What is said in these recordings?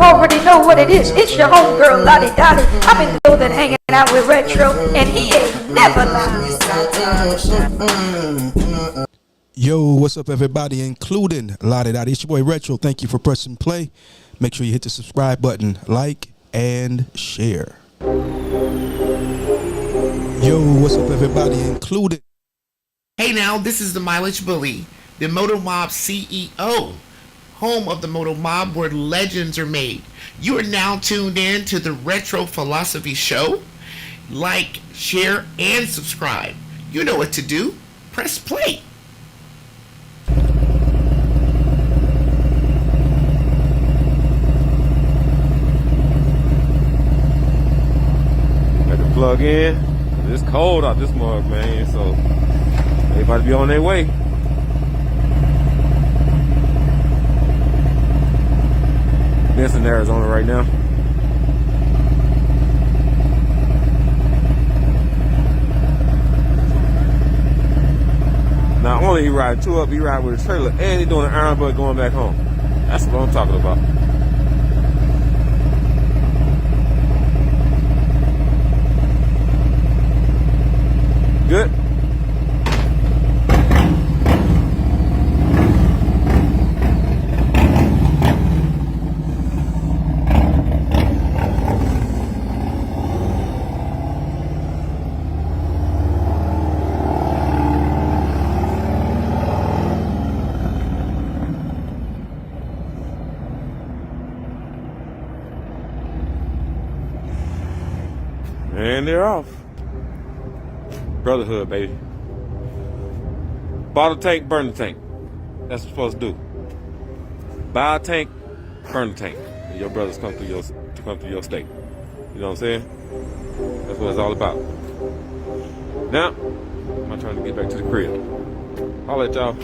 already know what it is. It's your homegirl, Lottie Dottie. I've been building, hanging out with Retro, and he ain't never lied. Yo, what's up, everybody, including Lottie Dottie. It's your boy Retro. Thank you for pressing play. Make sure you hit the subscribe button, like, and share. Yo, what's up, everybody, including... Hey now, this is the Mileage Bully, the Moto Mob CEO, home of the Moto Mob where legends are made. You are now tuned in to the Retro Philosophy Show. Like, share, and subscribe. You know what to do. Press play. Got to plug in. It's cold out this mug, man, so everybody be on their way. This in Arizona right now. Not only he ride two up, he ride with a trailer, and he doing an iron butt going back home. That's what I'm talking about. Good. And they're off. Brotherhood, baby. Bottle tank, burn the tank. That's what you're supposed to do. Buy a tank, burn the tank. And your brothers come through your state. You know what I'm saying? That's what it's all about. Now, I'm trying to get back to the crib. Holla at y'all.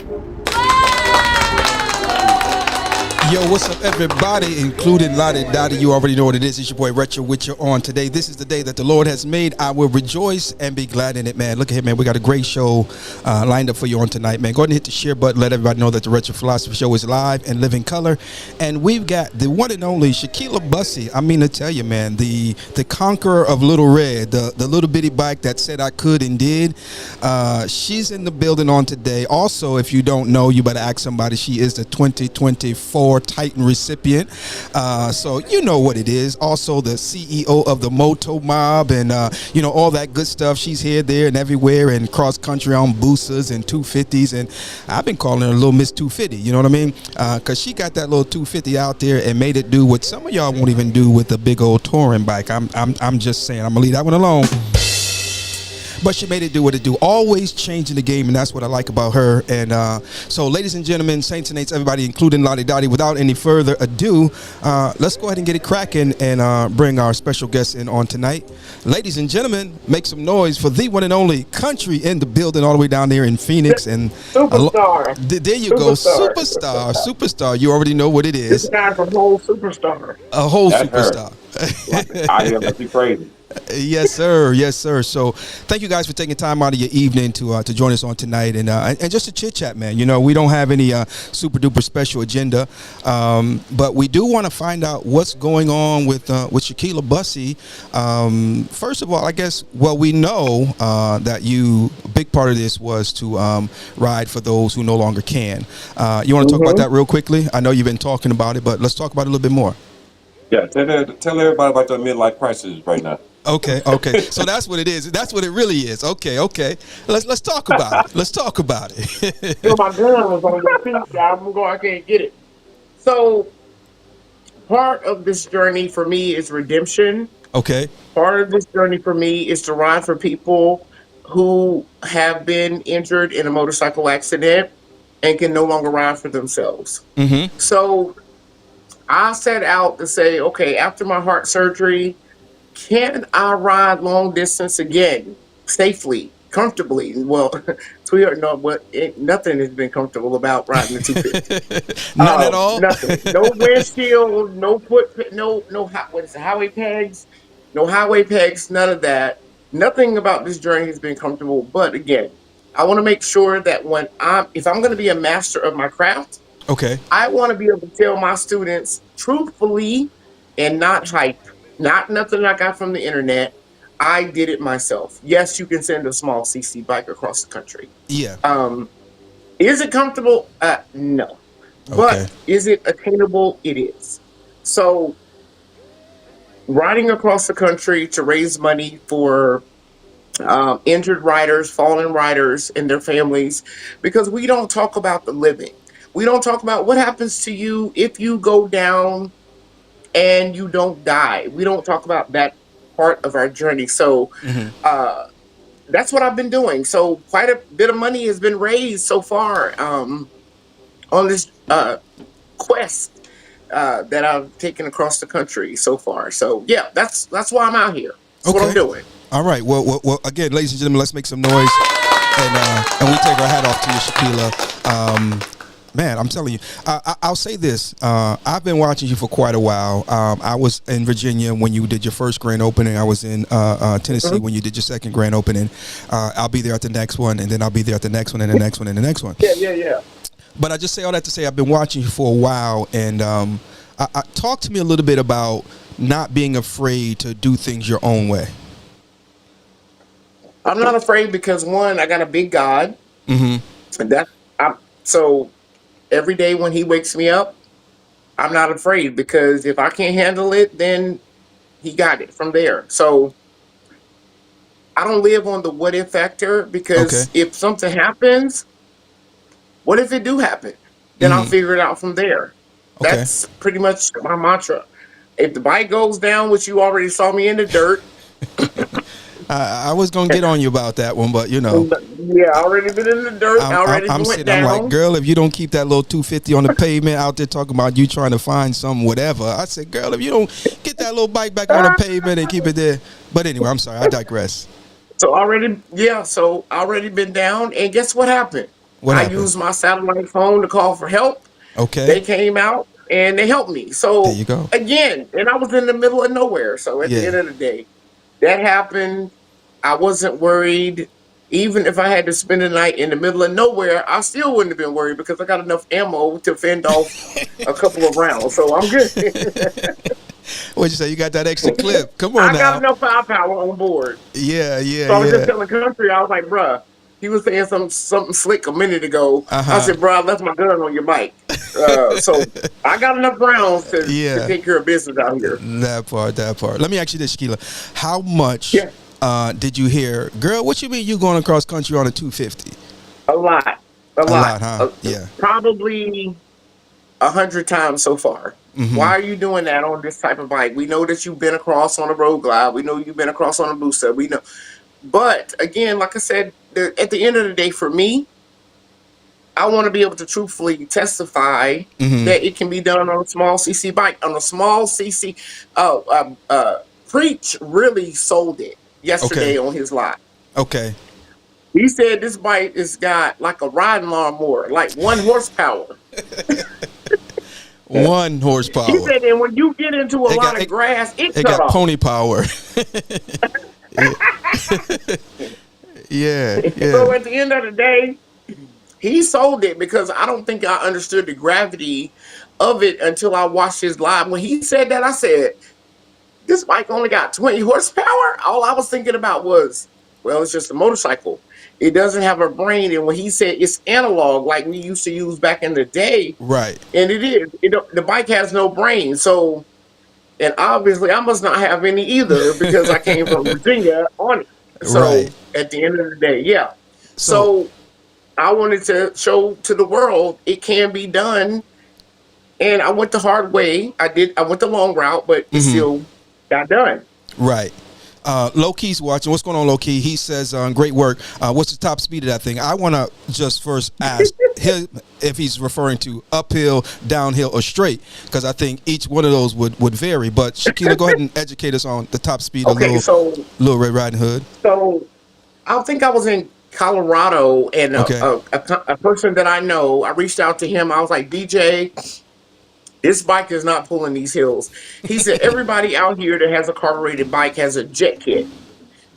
Yo, what's up, everybody, including Lottie Dottie. You already know what it is. It's your boy Retro with you on today. This is the day that the Lord has made. I will rejoice and be glad in it, man. Look at here, man. We got a great show lined up for you on tonight, man. Go ahead and hit the share button. Let everybody know that the Retro Philosophy Show is live and live in color. And we've got the one and only Shekelia Bussy. I mean to tell you, man, the conqueror of Little Red, the little bitty bike that said I could and did. She's in the building on today. Also, if you don't know, you better ask somebody. She is the 2024 Titan recipient, so you know what it is. Also the CEO of the Moto Mob, and you know, all that good stuff. She's here, there, and everywhere, and cross country on boosters and 250s, and I've been calling her Little Miss 250. You know what I mean? Because she got that little 250 out there and made it do what some of y'all won't even do with a big old touring bike. I'm just saying. I'm gonna leave that one alone. But she made it do what it do, always changing the game, and that's what I like about her. And so, ladies and gentlemen, saints and eights, everybody, including Lottie Dottie, without any further ado, let's go ahead and get it cracking and bring our special guest in on tonight. Ladies and gentlemen, make some noise for the one and only country in the building, all the way down there in Phoenix. And Superstar. There you go, superstar. You already know what it is. This guy's a whole superstar. A whole That's superstar. I hear like you crazy. Yes, sir. Yes, sir. So, thank you guys for taking time out of your evening to join us on tonight and just to chit chat, man. You know, we don't have any super duper special agenda, but we do want to find out what's going on with Shekelia Bussy. First of all, I guess we know that a big part of this was to ride for those who no longer can. You want to talk about that real quickly? I know you've been talking about it, but let's talk about it a little bit more. Yeah, tell everybody about the midlife crisis right now. Okay. So that's what it is. That's what it really is. Okay. Let's talk about it. Let's talk about it. So my gun was on your feet. I can't get it. So part of this journey for me is redemption. Okay. Part of this journey for me is to ride for people who have been injured in a motorcycle accident and can no longer ride for themselves. Mm-hmm. So I set out to say, okay, after my heart surgery, can I ride long distance again safely, comfortably? Well, sweetheart, no, nothing has been comfortable about riding the 250. None at all. Nothing. No windshield, no highway pegs, none of that. Nothing about this journey has been comfortable. But again, I want to make sure that if I'm going to be a master of my craft, okay, I want to be able to tell my students truthfully and not hype, not nothing I got from the internet. I did it myself. Yes, you can send a small CC bike across the country. Yeah. Um, is it comfortable? No. Okay. But is it attainable? It is. So riding across the country to raise money for injured riders, fallen riders, and their families, because we don't talk about the living. We don't talk about what happens to you if you go down and you don't die. We don't talk about that part of our journey. So Hmm. uh, that's what I've been doing. So quite a bit of money has been raised so far on this quest that I've taken across the country so far. So yeah, that's why I'm out here. That's what I'm Okay. doing. All right. Well, again, ladies and gentlemen, let's make some noise, and we take our hat off to you, Shekelia. Man, I'm telling you, I'll say this. I've been watching you for quite a while. I was in Virginia when you did your first grand opening. I was in Tennessee when you did your second grand opening. I'll be there at the next one, and then I'll be there at the next one, and the next one, and the next one. Yeah. But I just say all that to say I've been watching you for a while, and talk to me a little bit about not being afraid to do things your own way. I'm not afraid because one, I got a big God, Hmm. and that I'm so every day when He wakes me up, I'm not afraid because if I can't handle it, then He got it from there. So I don't live on the what if factor Okay. because if something happens, what if it do happen? Then I'll Hmm. figure it out from there. Okay. That's pretty much my mantra. If the bike goes down, which you already saw me in the dirt, I was gonna get on you about that one, but yeah, I already been in the dirt, I already I'm went sitting. I'm like, down. girl, if you don't keep that little 250 on the pavement out there talking about you trying to find some whatever, I said, girl, if you don't get that little bike back on the pavement and keep it there. But anyway, I'm sorry, I digress. So already been down, and guess what happened? What I happened? used my satellite phone to call for help. Okay, They came out and they helped me. there So you go. again, and I was in the middle of nowhere. So at the end Yeah. of the day, that happened. I wasn't worried. Even if I had to spend the night in the middle of nowhere, I still wouldn't have been worried because I got enough ammo to fend off a couple of rounds. So I'm good. What'd you say? You got that extra clip? Come on I got now. enough firepower on board. Yeah, yeah, So I was just yeah. telling Country, I was like, bruh, he was saying something slick a minute ago. Uh I huh. said, bruh, I left my gun on your bike. So I got enough rounds to Yeah. take care of business out here. That part, that part. Let me ask you this, Shekelia. How much Yeah, did you hear, girl, what you mean you going across country on a 250? a lot, a A lot. lot, huh? Yeah. Probably 100 times so far. Mm-hmm. Why are you doing that on this type of bike? We know that you've been across on a road glide. We know you've been across on a booster. We know. But again, like I said, at the end of the day, for me, I want to be able to truthfully testify Mm-hmm. that it can be done on a small CC bike. On a small CC, Preach really sold it Okay. yesterday on his live. Okay. He said this bike has got like a riding lawnmower, like 1 horsepower. He1 horsepower. said, and when you get into a It got lot of it, grass, it it cut got off. pony power. Yeah, yeah, yeah. So at the end of the day, he sold it because I don't think I understood the gravity of it until I watched his live. When he said that, I said, this bike only got 20 horsepower. All I was thinking about was, well, it's just a motorcycle. It doesn't have a brain. And when he said it's analog, like we used to use back in the day, Right, and it is, the bike has no brain. So, and obviously I must not have any either because I came from Virginia on it. right. So at the end of the day, yeah. So, So I wanted to show to the world it can be done. And I went the hard way. I went the long route, but it mhm, still got done. right. Low Key's watching. What's going on, Low Key? He says, "Great work. What's the top speed of that thing?" I want to just first ask him if he's referring to uphill, downhill, or straight, because I think each one of those would vary. But Shekelia, go ahead and educate us on the top speed of Okay, Little Red Riding Hood. so I think I was in Colorado, and Okay. a person that I know, I reached out to him. I was like, DJ, this bike is not pulling these hills. He said, everybody out here that has a carbureted bike has a jet kit.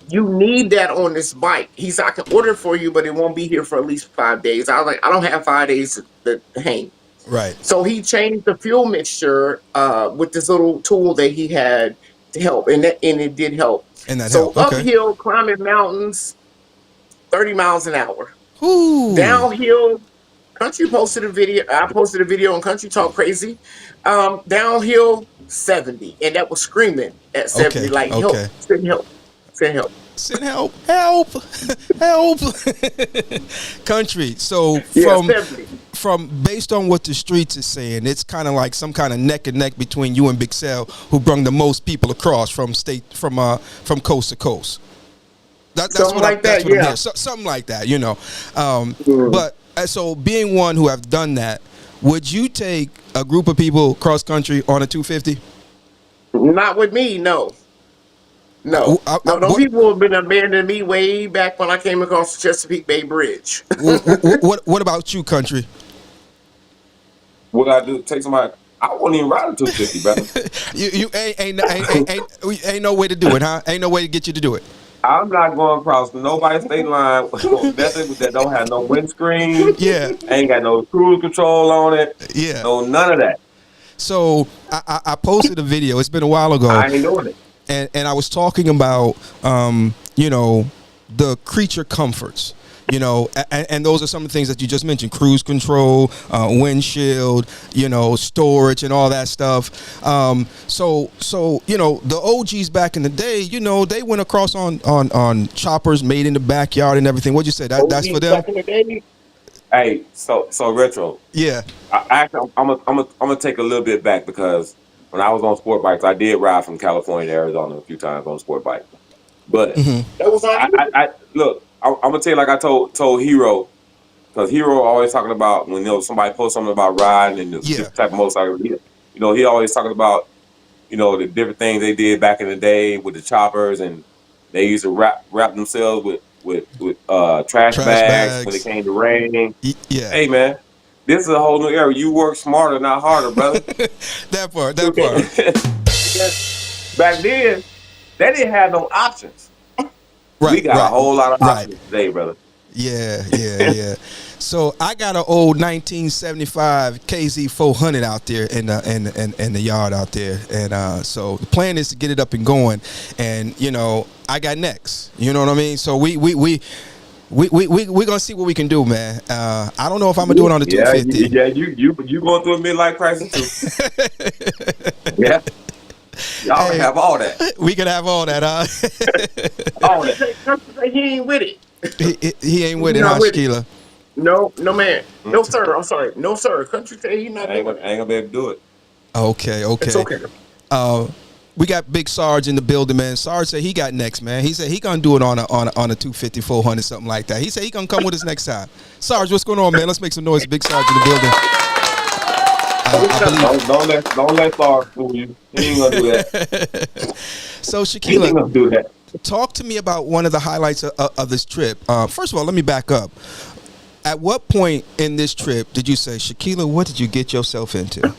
You need that on this bike. He said, I can order it for you, but it won't be here for at least 5 days. I was like, I don't have 5 days to hang. Right. So he changed the fuel mixture with this little tool that he had to help, and it did help. And that So help. Okay. uphill, climbing mountains, 30 miles an hour. Ooh. Downhill, Country posted a video. I posted a video on Country Talk Crazy. Downhill, 70, and that was screaming at 70, Okay. like help, Okay. send help, send help. Send help, help, help. Country. So Yeah, 70. from based on what the streets is saying, it's kind of like some kind of neck and neck between you and Big Sal, who brung the most people across from coast to coast. That's Something what like that's that, what I'm yeah. hearing. Something like that, you know. But so being one who have done that, would you take a group of people cross country on a 250? Not with me, no. No, no, those people have been abandoning me way back when I came across the Chesapeake Bay Bridge. what about you, Country? What I do? Take somebody. I won't even ride a 250, brother. You ain't no way to do it, huh? Ain't no way to get you to do it. I'm not going across nobody's state line on nothing that don't have no windscreen. Yeah, Ain't got no cruise control on it. yeah. No, none of that. So I posted a video. It's been a while ago. I ain't doing it. And I was talking about you know, the creature comforts, you know, and those are some of the things that you just mentioned: cruise control, windshield, you know, storage, and all that stuff. So you know, the OGs back in the day, you know, they went across on choppers made in the backyard and everything. What'd you say? That's for them? Back in the day, Hey, so retro. Yeah. I'm gonna take a little bit back because when I was on sport bikes, I did ride from California to Arizona a few times on sport bike. But that was on you. I look, I'm gonna tell you like I told Hero, because Hero always talking about when somebody posts something about riding and the Yeah. different type of motorcycle. He always talking about the different things they did back in the day with the choppers, and they used to wrap themselves with trash bags when it came to rain. Yeah. Hey man, this is a whole new era. You work smarter, not harder, brother. That part. Back then, they didn't have no options. Right. We got a whole lot of Right. options today, brother. Yeah. So I got an old 1975 KZ 400 out there in the yard out there, and so the plan is to get it up and going, and you know I got next. You know what I mean? So we gonna see what we can do, man. I don't know if I'm gonna do it on the 250. Yeah, you going through a midlife crisis too. Yeah. Y'all have all that. We can have all that, huh? All that. He ain't with it. He ain't with it, Not huh, with it. Shekelia? No, man. No, sir. I'm sorry. No, sir. Country say he not I ain't doing it. gonna be able to do it. Okay. It's okay. We got Big Sarge in the building, man. Sarge said he got next, man. He said he gonna do it on a 250, 400, something like that. He said he gonna come with us next time. Sarge, what's going on, man? Let's make some noise. Big Sarge in the building. Don't let Sarge fool you. He ain't gonna do that. So He ain't gonna Shekelia, do that. talk to me about one of the highlights of this trip. First of all, let me back up. At what point in this trip did you say, Shekelia, what did you get yourself into?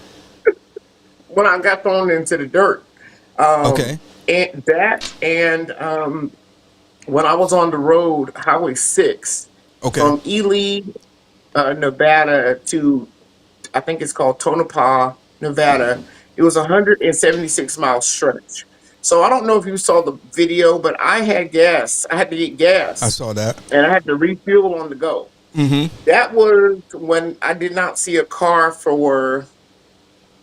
When I got thrown into the dirt. Okay. And when I was on the road, Highway 6, Okay. from Ely, Nevada to, I think it's called Tonopah, Nevada. It was a 176-mile stretch. So I don't know if you saw the video, but I had gas. I had to get gas. I saw that. And I had to refuel on the go. Mm-hmm. That was when I did not see a car for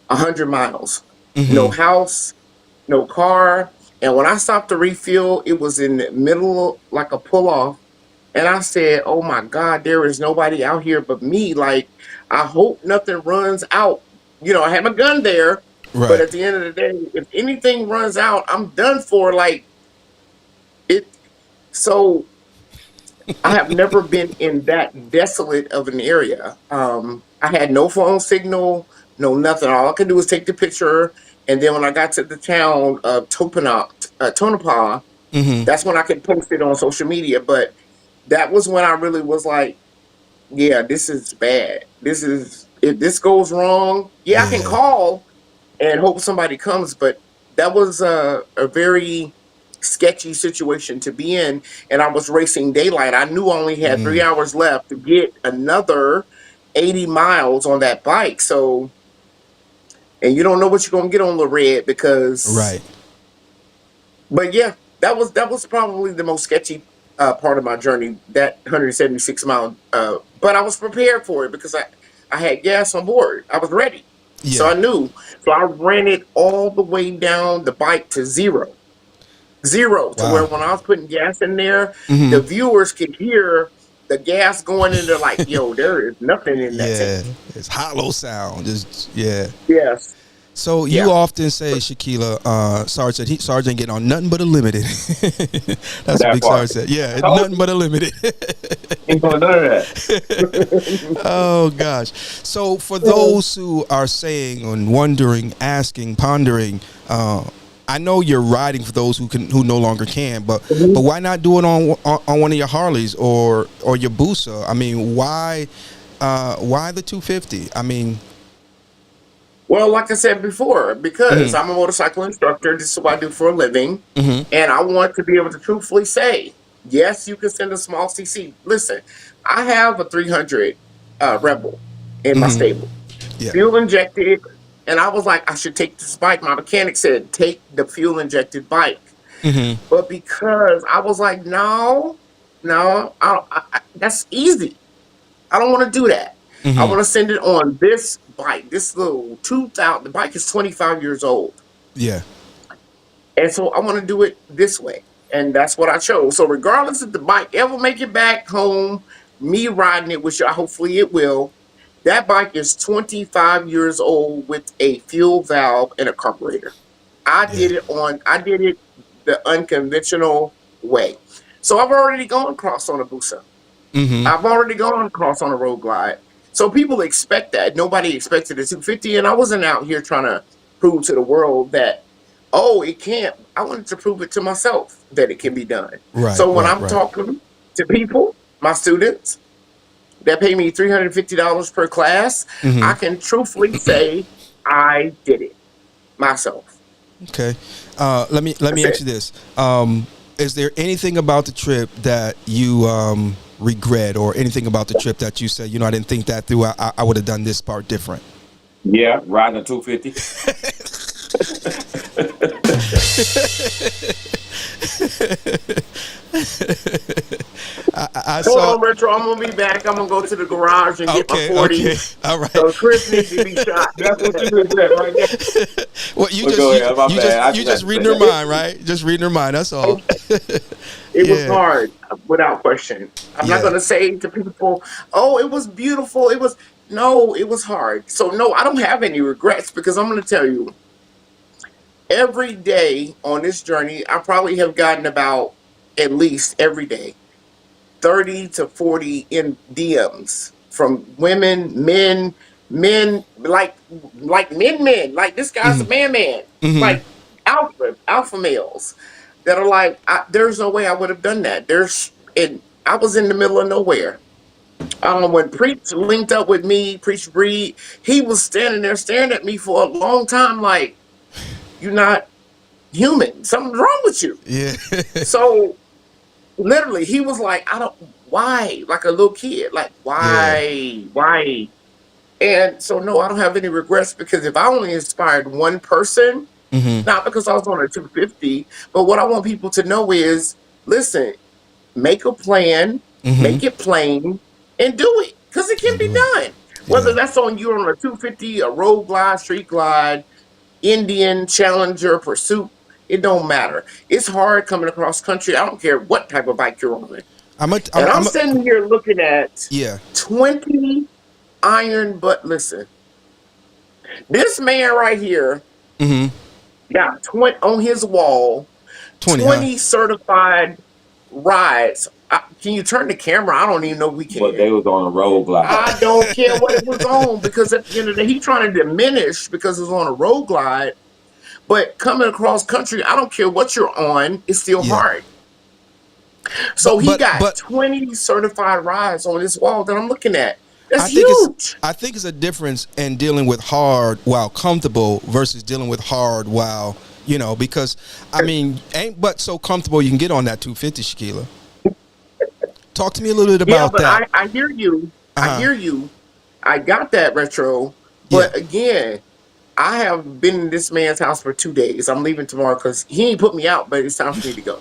100 miles. Mm-hmm. No house, no car. And when I stopped to refuel, it was in the middle, like a pull off. And I said, oh my God, there is nobody out here but me. Like, I hope nothing runs out. I had my gun there. Right. But at the end of the day, if anything runs out, I'm done for. Like, it. So I have never been in that desolate of an area. I had no phone signal, no nothing. All I could do was take the picture. And then when I got to the town of Tonopah, Mm-hmm. that's when I could post it on social media. But that was when I really was like, yeah, this is bad. If this goes wrong, yeah, I can Yeah. call and hope somebody comes. But that was a very sketchy situation to be in. And I was racing daylight. I knew I only had 3 hours left to get another. 80 miles on that bike. So, and you don't know what you're gonna get on the red because, Right. but yeah, that was probably the most sketchy part of my journey. That 176 mile, but I was prepared for it because I had gas on board. I was ready, so Yeah. I knew. So I ran it all the way down the bike to zero to where Wow. when I was putting gas in there, Hmm. the viewers could hear the gas going in. They're like, "Yo, there is nothing in that tank." Yeah. It's hollow sound. Just yeah. Yes, So you yeah. often say, Shekelia, Sarge said Sarge ain't getting on nothing but a limited. That's what That Big Sarge part. said. Yeah, Oh, nothing but a limited. ain't doing none of that. Oh gosh. So for those who are saying and wondering, asking, pondering, I know you're riding for those who no longer can, but why not do it on one of your Harleys or your Busa? I mean, why the 250? I mean, Well, like I said before, because mhm, I'm a motorcycle instructor, this is what I do for a living, mhm, and I want to be able to truthfully say, yes, you can send a small CC. Listen, I have a 300 Rebel in my mhm, stable, yeah, fuel injected, and I was like, I should take this bike. My mechanic said, take the fuel injected bike, mhm, but because I was like, no, no, that's easy. I don't want to do that. I mhm, want to send it on this bike, this little 2000. The bike is 25 years old. yeah, And so I want to do it this way. And that's what I chose. So regardless if the bike ever make it back home, me riding it, which hopefully it will, that bike is 25 years old with a fuel valve and a carburetor. yeah, I did it the unconventional way. So I've already gone cross on a Busa. mhm, I've already gone across on a road glide. So people expect that. Nobody expected a 250. And I wasn't out here trying to prove to the world that, oh, it can't. I wanted to prove it to myself that it can be done. right, So when right, I'm right, talking to people, my students that pay me $350 per class, I mhm. can truthfully say I did it myself. Okay. Let me That's ask it. you this. Is there anything about the trip that you regret, or anything about the trip that you say, I didn't think that through. I would have done this part different. Yeah, riding a 250. I Hold saw. on, Retro. I'm gonna be back. I'm gonna go to the garage and get my Okay. 40. Okay. All right. So Chris needs to be shot. That's what you just said right there. Well, you Well, just go you, ahead. My you bad. just I you just had just to say reading her that. mind, right? Just reading her mind. That's all. It was Yeah. hard, without question. I'm not Yeah. going to say to people, oh, it was beautiful. No, it was hard. So, no, I don't have any regrets because I'm going to tell you, every day on this journey, I probably have gotten about at least every day 30 to 40 in DMs from women, men men. Like this guy's a Mhm. man, Mhm. like alpha males that are like, there's no way I would have done that. And I was in the middle of nowhere. When Preach linked up with me, Preach Breed, he was standing there staring at me for a long time, like, you're not human. Something's wrong with you. Yeah. So literally, he was like, I don't, why? Like a little kid, like, Yeah. why? And so, no, I don't have any regrets because if I only inspired one person, Mhm. not because I was on a 250, but what I want people to know is, listen, make a plan, Mhm. make it plain, and do it because it can And be do it. done. Whether Yeah. that's on you on a 250, a road glide, street glide, Indian, Challenger, Pursuit, it don't matter. It's hard coming across country. I don't care what type of bike you're on. I'm a. And I'm I'm a. sitting here looking at Yeah. 20 iron, but listen, this man right here Mhm. got 20 on his wall, 20, huh? 20 certified rides. Can you turn the camera? I don't even know if we But they can. was on a road glide. I don't care what it was on because at the end of the day, he's trying to diminish because it's on a road glide. But coming across country, I don't care what you're on, it's still Yeah. hard. But So he but got but 20 certified rides on this wall that I'm looking at. I That's think it's huge. I think it's a difference in dealing with hard while comfortable versus dealing with hard while, because I mean, ain't but so comfortable you can get on that 250, Shekelia. Talk to me a little bit Yeah, about but that. I hear you. I Uh-huh. hear you. I got that retro, Yeah. but again, I have been in this man's house for 2 days. I'm leaving tomorrow because he ain't put me out, but it's time for me to go.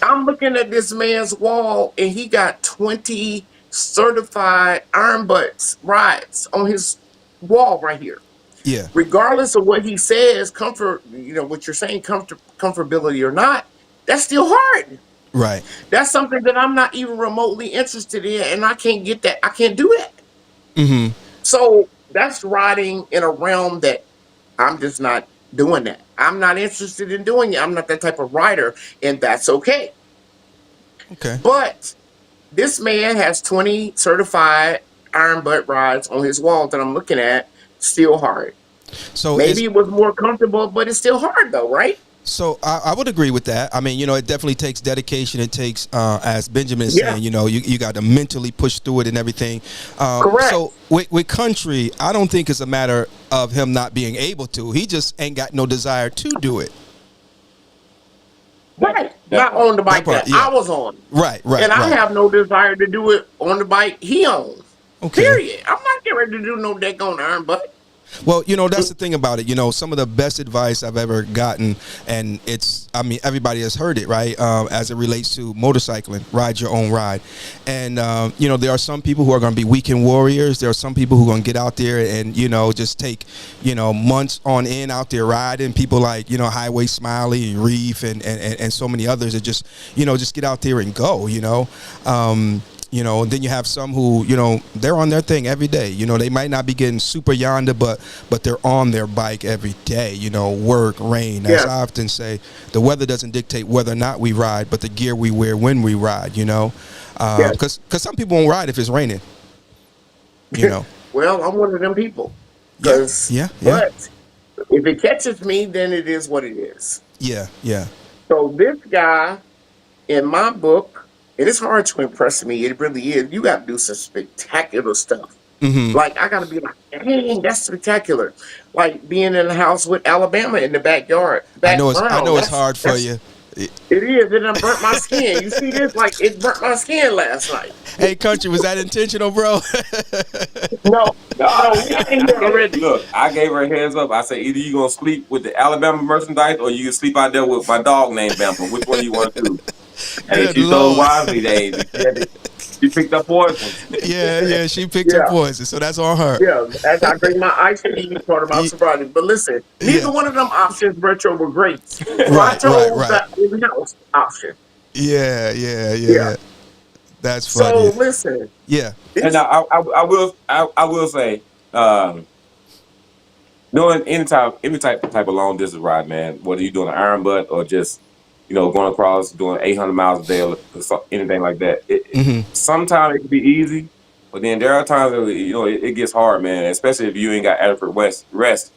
I'm looking at this man's wall, and he got 20 certified iron butts rides on his wall right here. Yeah. Regardless of what he says, comfort, what you're saying, comfortability or not, that's still hard. Right. That's something that I'm not even remotely interested in, and I can't get that. I can't do that. Mm-hmm. So that's riding in a realm that I'm just not doing that. I'm not interested in doing it. I'm not that type of rider, and that's okay. Okay. But this man has 20 certified iron butt rides on his wall that I'm looking at. Still hard. So Maybe it was more comfortable, but it's still hard though, right? So I would agree with that. I mean, it definitely takes dedication. It takes, as Benjamin is Yeah. saying, you got to mentally push through it and everything. Correct. So with country, I don't think it's a matter of him not being able to. He just ain't got no desire to do it. Right. Not on the bike that yeah. I was on. Right. And I right. have no desire to do it on the bike he owns. Okay. Period. I'm not getting ready to do no deck on iron butt. Well, that's the thing about it. Some of the best advice I've ever gotten, and everybody has heard it, right? As it relates to motorcycling, ride your own ride. And, there are some people who are going to be weekend warriors. There are some people who are going to get out there and, just take, months on end out there riding. People like, Highway Smiley and Reef and so many others that just get out there and go, and then you have some who, they're on their thing every day. They might not be getting super yonder, but they're on their bike every day, work, rain. As I often say, the weather doesn't dictate whether or not we ride, but the gear we wear when we ride, because some people won't ride if it's raining, Well, I'm one of them people. Yeah. But if it catches me, then it is what it is. Yeah. So this guy, in my book, and it's hard to impress me. It really is. You got to do some spectacular stuff. Mm-hmm. Like, I got to be like, dang, that's spectacular. Like being in the house with Alabama in the backyard. I know it's hard for you. It is. It done burnt my skin. You see this? Like, it burnt my skin last night. Hey, country, was that intentional, bro? No. Look, I gave her a heads up. I said, either you going to sleep with the Alabama merchandise or you can sleep out there with my dog named Bama. Which one do you want to do? And she told wisely, she picked up poison. Yeah, she picked up poison, so that's on her. Yeah, as I drink my ice cream, part of my sobriety. But listen, neither one of them options, retro, were great. So I chose that in-house option. Yeah. That's funny. So listen. Yeah. And I will say, doing any type of long distance ride, man, whether you're doing an iron butt or just going across, doing 800 miles a day or anything like that. Sometimes it can be easy, but then there are times that, it gets hard, man, especially if you ain't got adequate rest.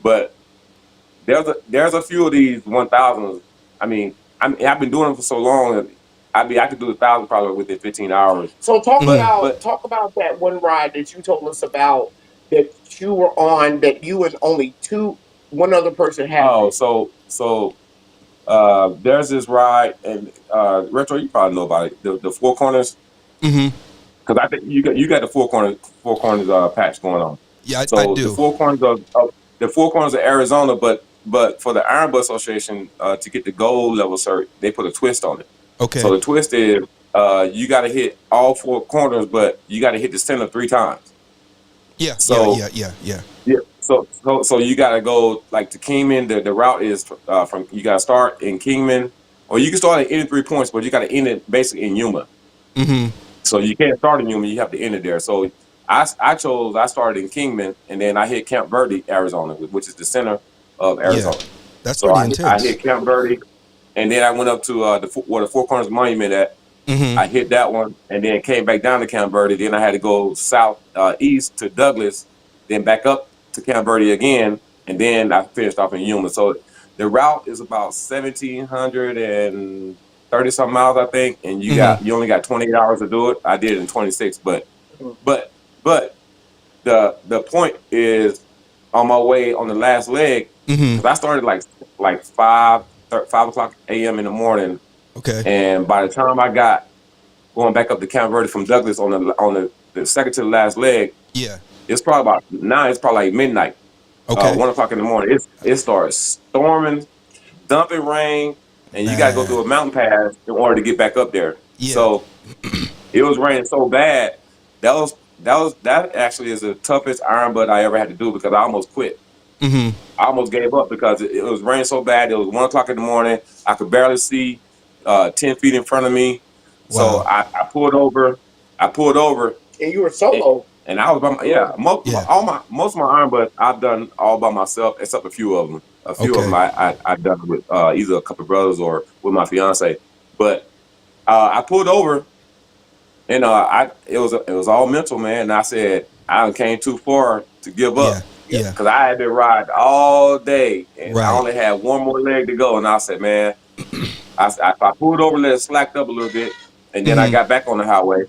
But there's a few of these 1000s. I've been doing them for so long. I could do 1,000 probably within 15 hours. So talk about that one ride that you told us about that you were on, that you and only one other person had. Oh, so there's this ride, and retro, you probably know about it. The Four Corners. Mm-hmm. Because I think you got the Four Corners patch going on. Yeah, so I do. The Four Corners of Arizona, but for the Iron Butt Association to get the gold level cert, they put a twist on it. Okay. So the twist is you got to hit all four corners, but you got to hit the center 3 times. Yeah. Yeah. So you got to go like to Kingman. The route is from you got to start in Kingman, or you can start at any 3 points, but you got to end it basically in Yuma. Mm-hmm. So you can't start in Yuma; you have to end it there. So I started in Kingman, and then I hit Camp Verde, Arizona, which is the center of Arizona. Yeah. That's pretty intense. I hit Camp Verde, and then I went up to where the Four Corners Monument at. Mm-hmm. I hit that one, and then came back down to Camp Verde. Then I had to go east to Douglas, then back up to Camp Verde again, and then I finished off in Yuma. So the route is about 1,730 something miles, I think, and you only got 28 hours to do it. I did it in 26, but the point is, on my way on the last leg, because I started like 5 o'clock a.m. in the morning. Okay. And by the time I got going back up to Camp Verde from Douglas on the the second to the last leg. Yeah. It's probably about now. It's probably like midnight. Okay. 1 o'clock in the morning. It starts storming, dumping rain, and you got to go through Man. a mountain pass in order to get back up there. Yeah. So it was raining so bad. That actually is the toughest iron butt I ever had to do because I almost quit. Mm-hmm. I almost gave up because it was raining so bad. It was 1 o'clock in the morning. I could barely see 10 feet in front of me. So Wow. I pulled over. And you were solo. And I was by most of my iron butts I've done all by myself, except a few of them. A few of them I've done with either a couple of brothers or with my fiance. But I pulled over, and it was all mental, man. And I said I came too far to give up. Yeah. Because I had been riding all day, and I Right. only had one more leg to go. And I said, man, I pulled over, let it slacked up a little bit, and then I got back on the highway.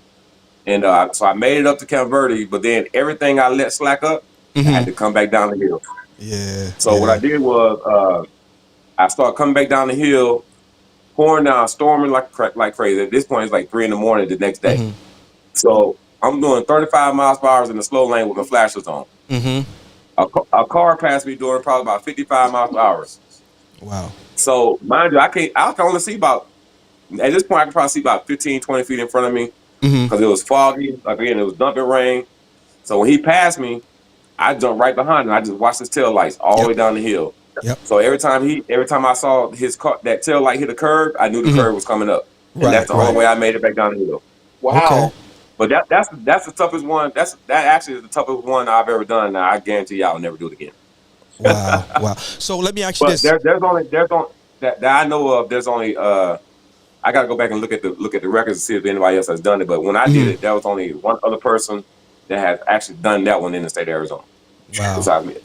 And so I made it up to Camp Verde, but then everything I let slack up, I had to come back down the hill. Yeah. So what I did was I started coming back down the hill, pouring down, storming like crazy. At this point, it's like 3 in the morning the next day. Mm-hmm. So I'm doing 35 miles per hour in the slow lane with my flashers on. Mm-hmm. A car passed me doing probably about 55 miles per hour. Wow. So mind you, I can only see about, at this point, I can probably see about 15, 20 feet in front of me. Because it was foggy. Again, it was dumping rain. So when he passed me, I jumped right behind him. I just watched his tail lights all the way down the hill. Yep. So every time I saw his car, that tail light hit a curb, I knew the curb was coming up. And that's the only way I made it back down the hill. Wow. Okay. But that's the toughest one. That actually is the toughest one I've ever done. Now I guarantee you I'll never do it again. Wow. So let me ask you this. There's only that I know of. There's only I got to go back and look at the records to see if anybody else has done it. But when I did it, there was only one other person that has actually done that one in the state of Arizona. Wow. Besides me,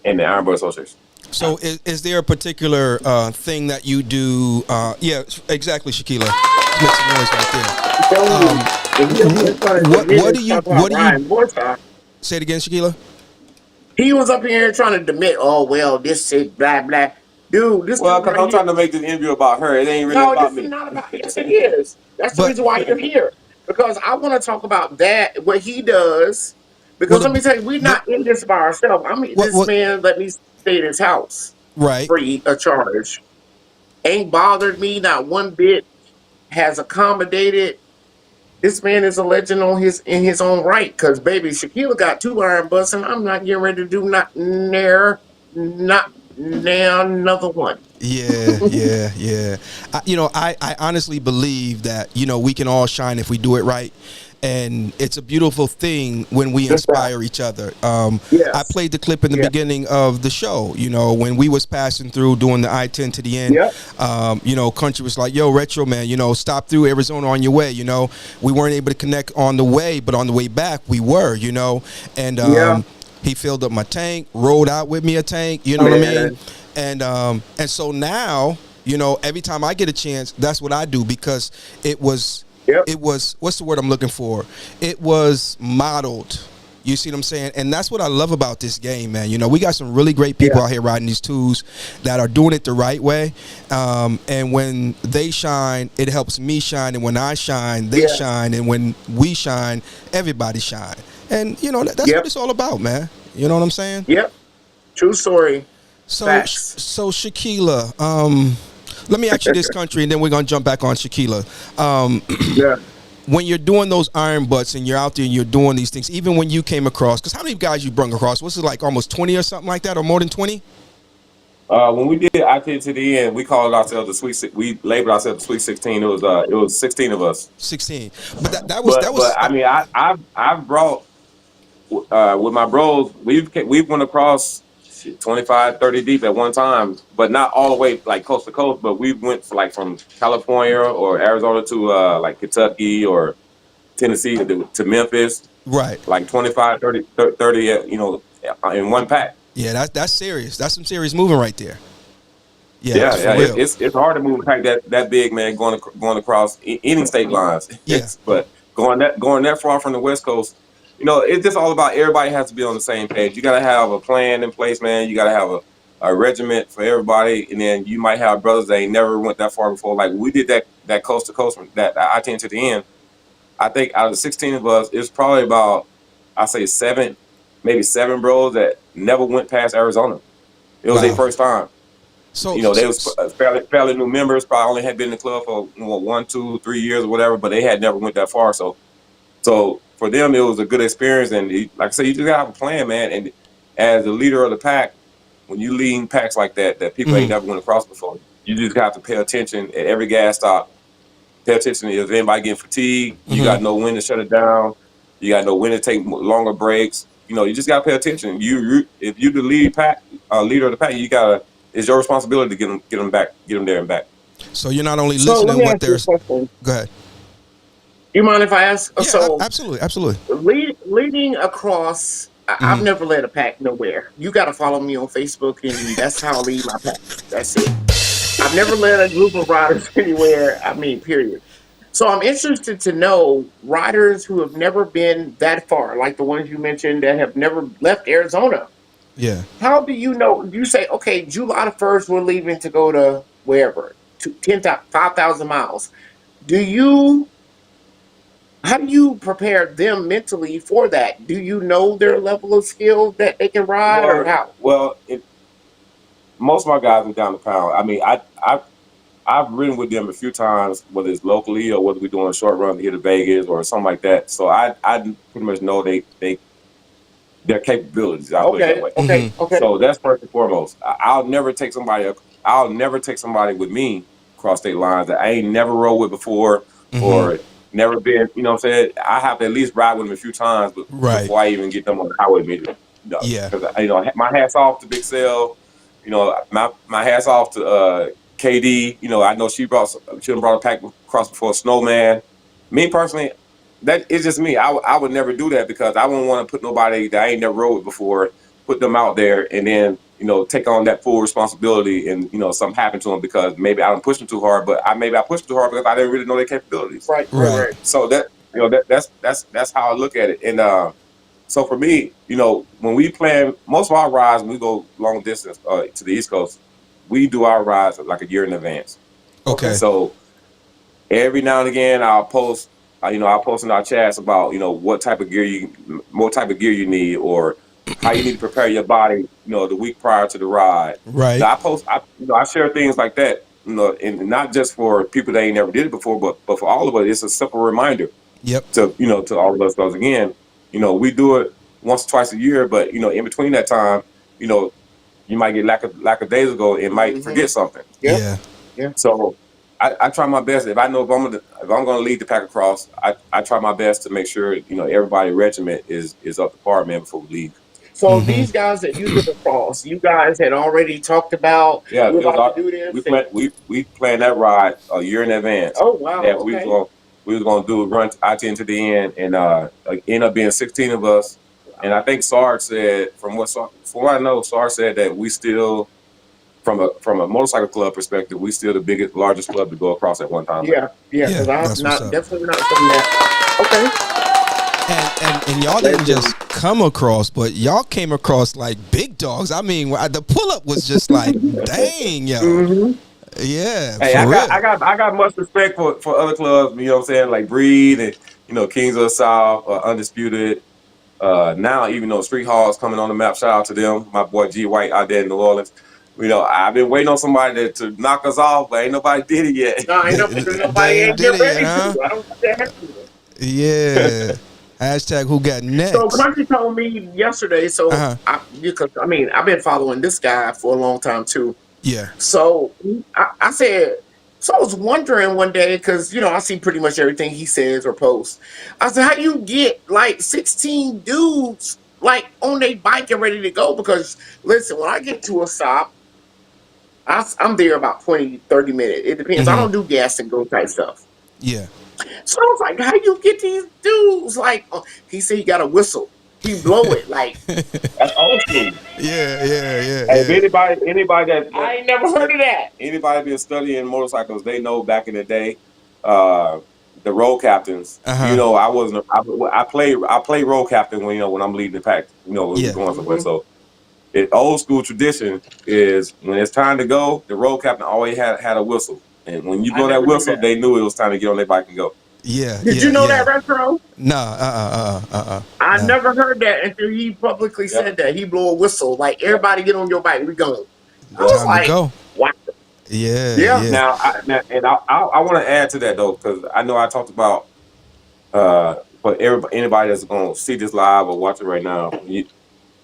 in the Iron Butt Association. So is there a particular thing that you do? Yeah, exactly, Shekelia. Make some noise right there. What do you? Say it again, Shekelia. He was up here trying to admit, oh well, this is blah blah. Dude, this. Well, because I'm trying to make this interview about her. It ain't really about me. No, this is not about. Yes, it is. That's the reason why you're here. Because I want to talk about that, what he does. Because let me tell you, we're not in this by ourselves. I mean, this man let me stay at his house, free of charge. Ain't bothered me not one bit. Has accommodated. This man is a legend in his own right. Because baby, Shekelia got 2 iron butts, and I'm not getting ready to do not now another one. Yeah. I honestly believe that, we can all shine if we do it right. And it's a beautiful thing when we inspire each other. I played the clip in the beginning of the show, when we was passing through doing the I-10 to the end. Country was like, yo, Retro, man, stop through Arizona on your way. We weren't able to connect on the way, but on the way back we were, and he filled up my tank, rode out with me a tank, you know what I mean? And so now, every time I get a chance, that's what I do, because it was, what's the word I'm looking for? It was modeled. You see what I'm saying? And that's what I love about this game, man. We got some really great people out here riding these twos that are doing it the right way. And when they shine, it helps me shine. And when I shine, they shine. And when we shine, everybody shine. And, that's what it's all about, man. You know what I'm saying? Yep. True story. So, Facts. so Shekelia, let me ask you this, Country, and then we're going to jump back on Shekelia. When you're doing those iron butts and you're out there and you're doing these things, even when you came across, because how many guys you brung across? Was it like almost 20 or something like that, or more than 20? When we did I-10 to the end, we called ourselves we labeled ourselves the Sweet 16. It was 16 of us. 16. But that was. But I mean, I've brought with my bros. We've went across 25, 30 deep at one time, but not all the way like coast to coast. But we went from California or Arizona to like Kentucky or Tennessee to Memphis. Right. Like 25, 30 in one pack. Yeah, that's serious. That's some serious moving right there. Yeah. It's hard to move a pack that big, man, going across any state lines. But going that far from the West Coast, it's just all about everybody has to be on the same page. You got to have a plan in place, man. You got to have a regiment for everybody, and then you might have brothers that ain't never went that far before. Like we did that coast to coast, that I-10 to the end. I think out of the 16 of us, it's probably about, I say seven, maybe seven bros that never went past Arizona. It was their Wow. first time. So, You know, they was fairly new members. Probably only had been in the club for 1, 2, 3 years or whatever, but they had never went that far. So for them, it was a good experience. And like I said, you just gotta have a plan, man. And as the leader of the pack, when you lead packs like that people ain't never went across before, you just have to pay attention at every gas stop. Pay attention if anybody getting fatigued. You got to know when to shut it down. You got to know when to take longer breaks. You know, you just got to pay attention. If you the leader of the pack, it's your responsibility to get them back, get them there and back. So you're not only So let listening me what ask you a there's. question. Go ahead. You mind if I ask? Yeah, So absolutely. leading across, I've never led a pack nowhere. You got to follow me on Facebook, and that's how I lead my pack. That's it. I've never led a group of riders anywhere. I mean, period. So I'm interested to know riders who have never been that far, like the ones you mentioned that have never left Arizona. Yeah. How do you know? You say, okay, July the 1st, we're leaving to go to wherever, to 5,000 miles. Do you, how do you prepare them mentally for that? Do you know their level of skill that they can ride or how? Most of my guys are down the pound. I mean, I've ridden with them a few times, whether it's locally or whether we're doing a short run here to Vegas or something like that. So I pretty much know their capabilities. I'll put it that way. Okay. So that's first and foremost. I'll never take somebody. I'll never take somebody with me across state lines that I ain't never rode with before or never been. You know what I'm saying? I have to at least ride with them a few times before I even get them on the highway immediately. Yeah. Because my hats off to Big Cell. You know, my hats off to KD. You know, I know she brought a pack across before Snowman. Me personally, that is just me. I would never do that because I wouldn't want to put nobody that I ain't never rode with before, put them out there and then, take on that full responsibility and, something happened to them because maybe I don't push them too hard, but maybe I pushed too hard because I didn't really know their capabilities. Right. So that's how I look at it. And so for me, when we plan, most of our rides, when we go long distance to the East Coast, we do our rides like a year in advance. Okay. So every now and again, I'll post in our chats about what type of gear you need or how you need to prepare your body the week prior to the ride. Right. So I share things like that, and not just for people that ain't never did it before, but for all of us, it's a simple reminder. Yep. To all of us. Because again, we do it once or twice a year, but in between that time, you might get lack of days ago and might forget something. Yeah. So I try my best. If I know if I'm going to lead the pack across, I try my best to make sure everybody regiment is up to par, man, before we leave. So these guys that you took across, you guys had already talked about. Yeah, we're about to do this. We planned that ride a year in advance. Oh wow! That Okay. we was gonna do a run IT to the end, and end up being 16 of us. And I think Sarge said, from what I know, Sarge said that we still, from a motorcycle club perspective, we still the largest club to go across at one time. Yeah. Because that's I'm definitely not from that. Okay. And y'all didn't just come across, but y'all came across like big dogs. I mean, the pull up was just like, dang, yo. Yeah. Hey, I got much respect for other clubs. You know what I'm saying, like Breed and Kings of the South, Undisputed. Now even though Street Hall is coming on the map, shout out to them. My boy G White out there in New Orleans. I've been waiting on somebody to knock us off, but ain't nobody did it yet. No, ain't nobody ain't did it ready yet, huh? to. I don't think that happened. Yeah. Hashtag who got next. So Crunchy told me yesterday. So because I've been following this guy for a long time too. Yeah. So I said. So I was wondering one day because I see pretty much everything he says or posts. I said, how you get like 16 dudes like on their bike and ready to go? Because listen, when I get to a stop, I'm there about 20, 30 minutes. It depends. I don't do gas and go type stuff. Yeah. So I was like, how you get these dudes? Like, he said he got a whistle. He blow it. Like, that's old school. Yeah. If anybody that I ain't never heard of that. Anybody been studying motorcycles, they know back in the day, the road captains. I play road captain when I'm leading the pack. When we're going somewhere. So old school tradition is when it's time to go, the road captain always had a whistle. And when you blow that whistle, they knew it was time to get on their bike and go. Yeah. Did you know that, Retro? Nah. I never heard that until he publicly said that. He blew a whistle like, everybody get on your bike, we going. I was Time to like, go. wow. Yeah. Yeah. I want to add to that though, because I know I talked about for anybody that's going to see this live or watch it right now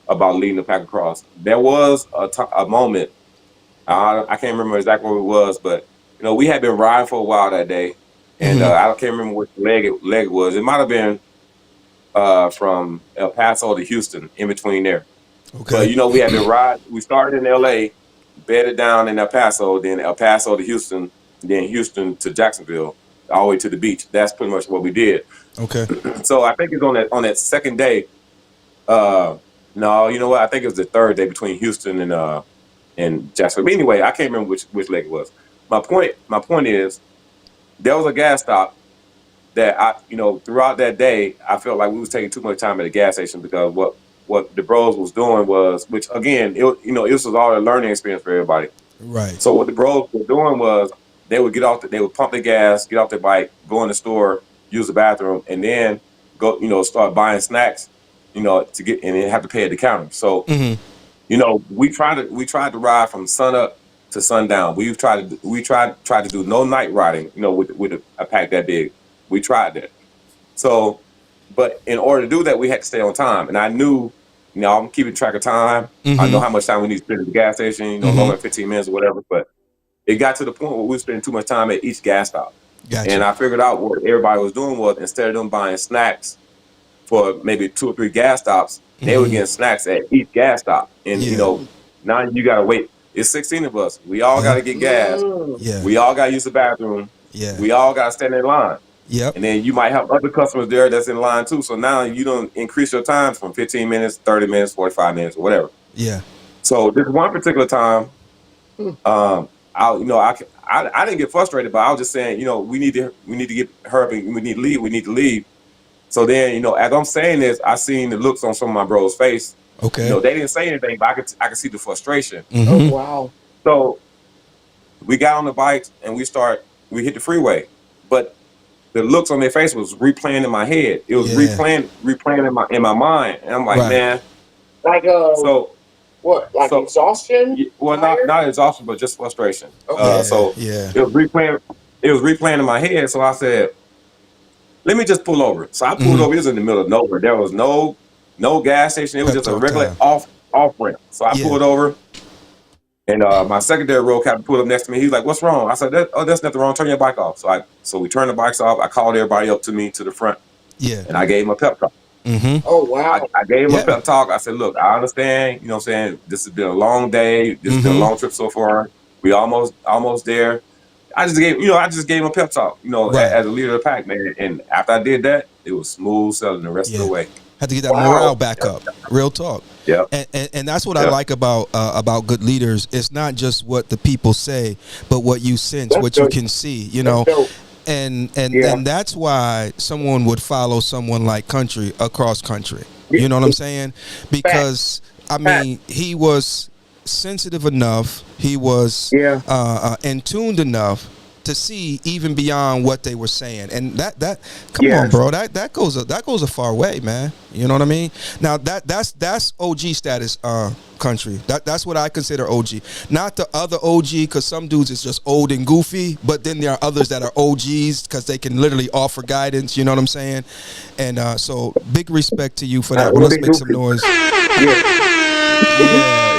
about leading the pack across. There was a moment. I can't remember exactly what it was, but we had been riding for a while that day, and I can't remember which leg it was. It might have been from El Paso to Houston, in between there. Okay. But we had been riding. We started in L.A., bedded down in El Paso, then El Paso to Houston, then Houston to Jacksonville, all the way to the beach. That's pretty much what we did. Okay. So I think it's on that second day. No, you know what? I think it was the third day between Houston and Jacksonville. But anyway, I can't remember which leg it was. My point is, there was a gas stop that throughout that day, I felt like we was taking too much time at the gas station, because what the bros was doing was, which again, this was all a learning experience for everybody. Right. So what the bros were doing was, they would they would pump the gas, get off their bike, go in the store, use the bathroom, and then go, start buying snacks, to get, and then have to pay at the counter. So, we tried to ride from sun up to sundown. We tried to do no night riding, with a pack that big. We tried that. So, but in order to do that, we had to stay on time. And I knew, I'm keeping track of time. I know how much time we need to spend at the gas station, longer than 15 minutes or whatever. But it got to the point where we were spending too much time at each gas stop. Gotcha. And I figured out what everybody was doing was, instead of them buying snacks for maybe 2 or 3 gas stops, they were getting snacks at each gas stop. And, now you got to wait. It's 16 of us. We all got to get gas. Yeah. We all got to use the bathroom. Yeah. We all got to stand in line. Yep. And then you might have other customers there that's in line too. So now you don't increase your time from 15 minutes, 30 minutes, 45 minutes, or whatever. Yeah. So this one particular time, I didn't get frustrated, but I was just saying, we need to get her up, and we need to leave. So then, as I'm saying this, I seen the looks on some of my bros' face. Okay. They didn't say anything, but I could see the frustration. Oh, wow. So we got on the bikes and we hit the freeway, but the looks on their face was replaying in my head. It was replaying in my mind, and I'm like, man, like what? Like exhaustion? Well, not exhaustion, but just frustration. Okay. It was replaying. It was replaying in my head. So I said, let me just pull over. So I pulled over. It was in the middle of nowhere. There was no gas station. It was just a regular off ramp. So I pulled over. And my secondary road captain pulled up next to me. He was like, "What's wrong?" I said, "There's nothing wrong. Turn your bike off." So we turned the bikes off. I called everybody up to me to the front. Yeah. And I gave him a pep talk. Oh, wow. I gave him a pep talk. I said, "Look, I understand. You know what I'm saying? This has been a long day. This has been a long trip so far. We almost there." I just gave him a pep talk, as a leader of the pack, man. And after I did that, it was smooth sailing the rest of the way. Had to get that morale back up. Real talk. Yeah. And that's what I like about good leaders. It's not just what the people say, but what you sense, what you can see, And that's why someone would follow someone like Country across country. You know what I'm saying? Because I mean, he was sensitive enough, he was in tuned enough to see even beyond what they were saying, and that come on, bro, that goes a far way, man. You know what I mean? Now that's OG status, Country. That's what I consider OG, not the other OG, because some dudes is just old and goofy, but then there are others that are OGs because they can literally offer guidance. You know what I'm saying? And so big respect to you for that. Well, let's make some noise.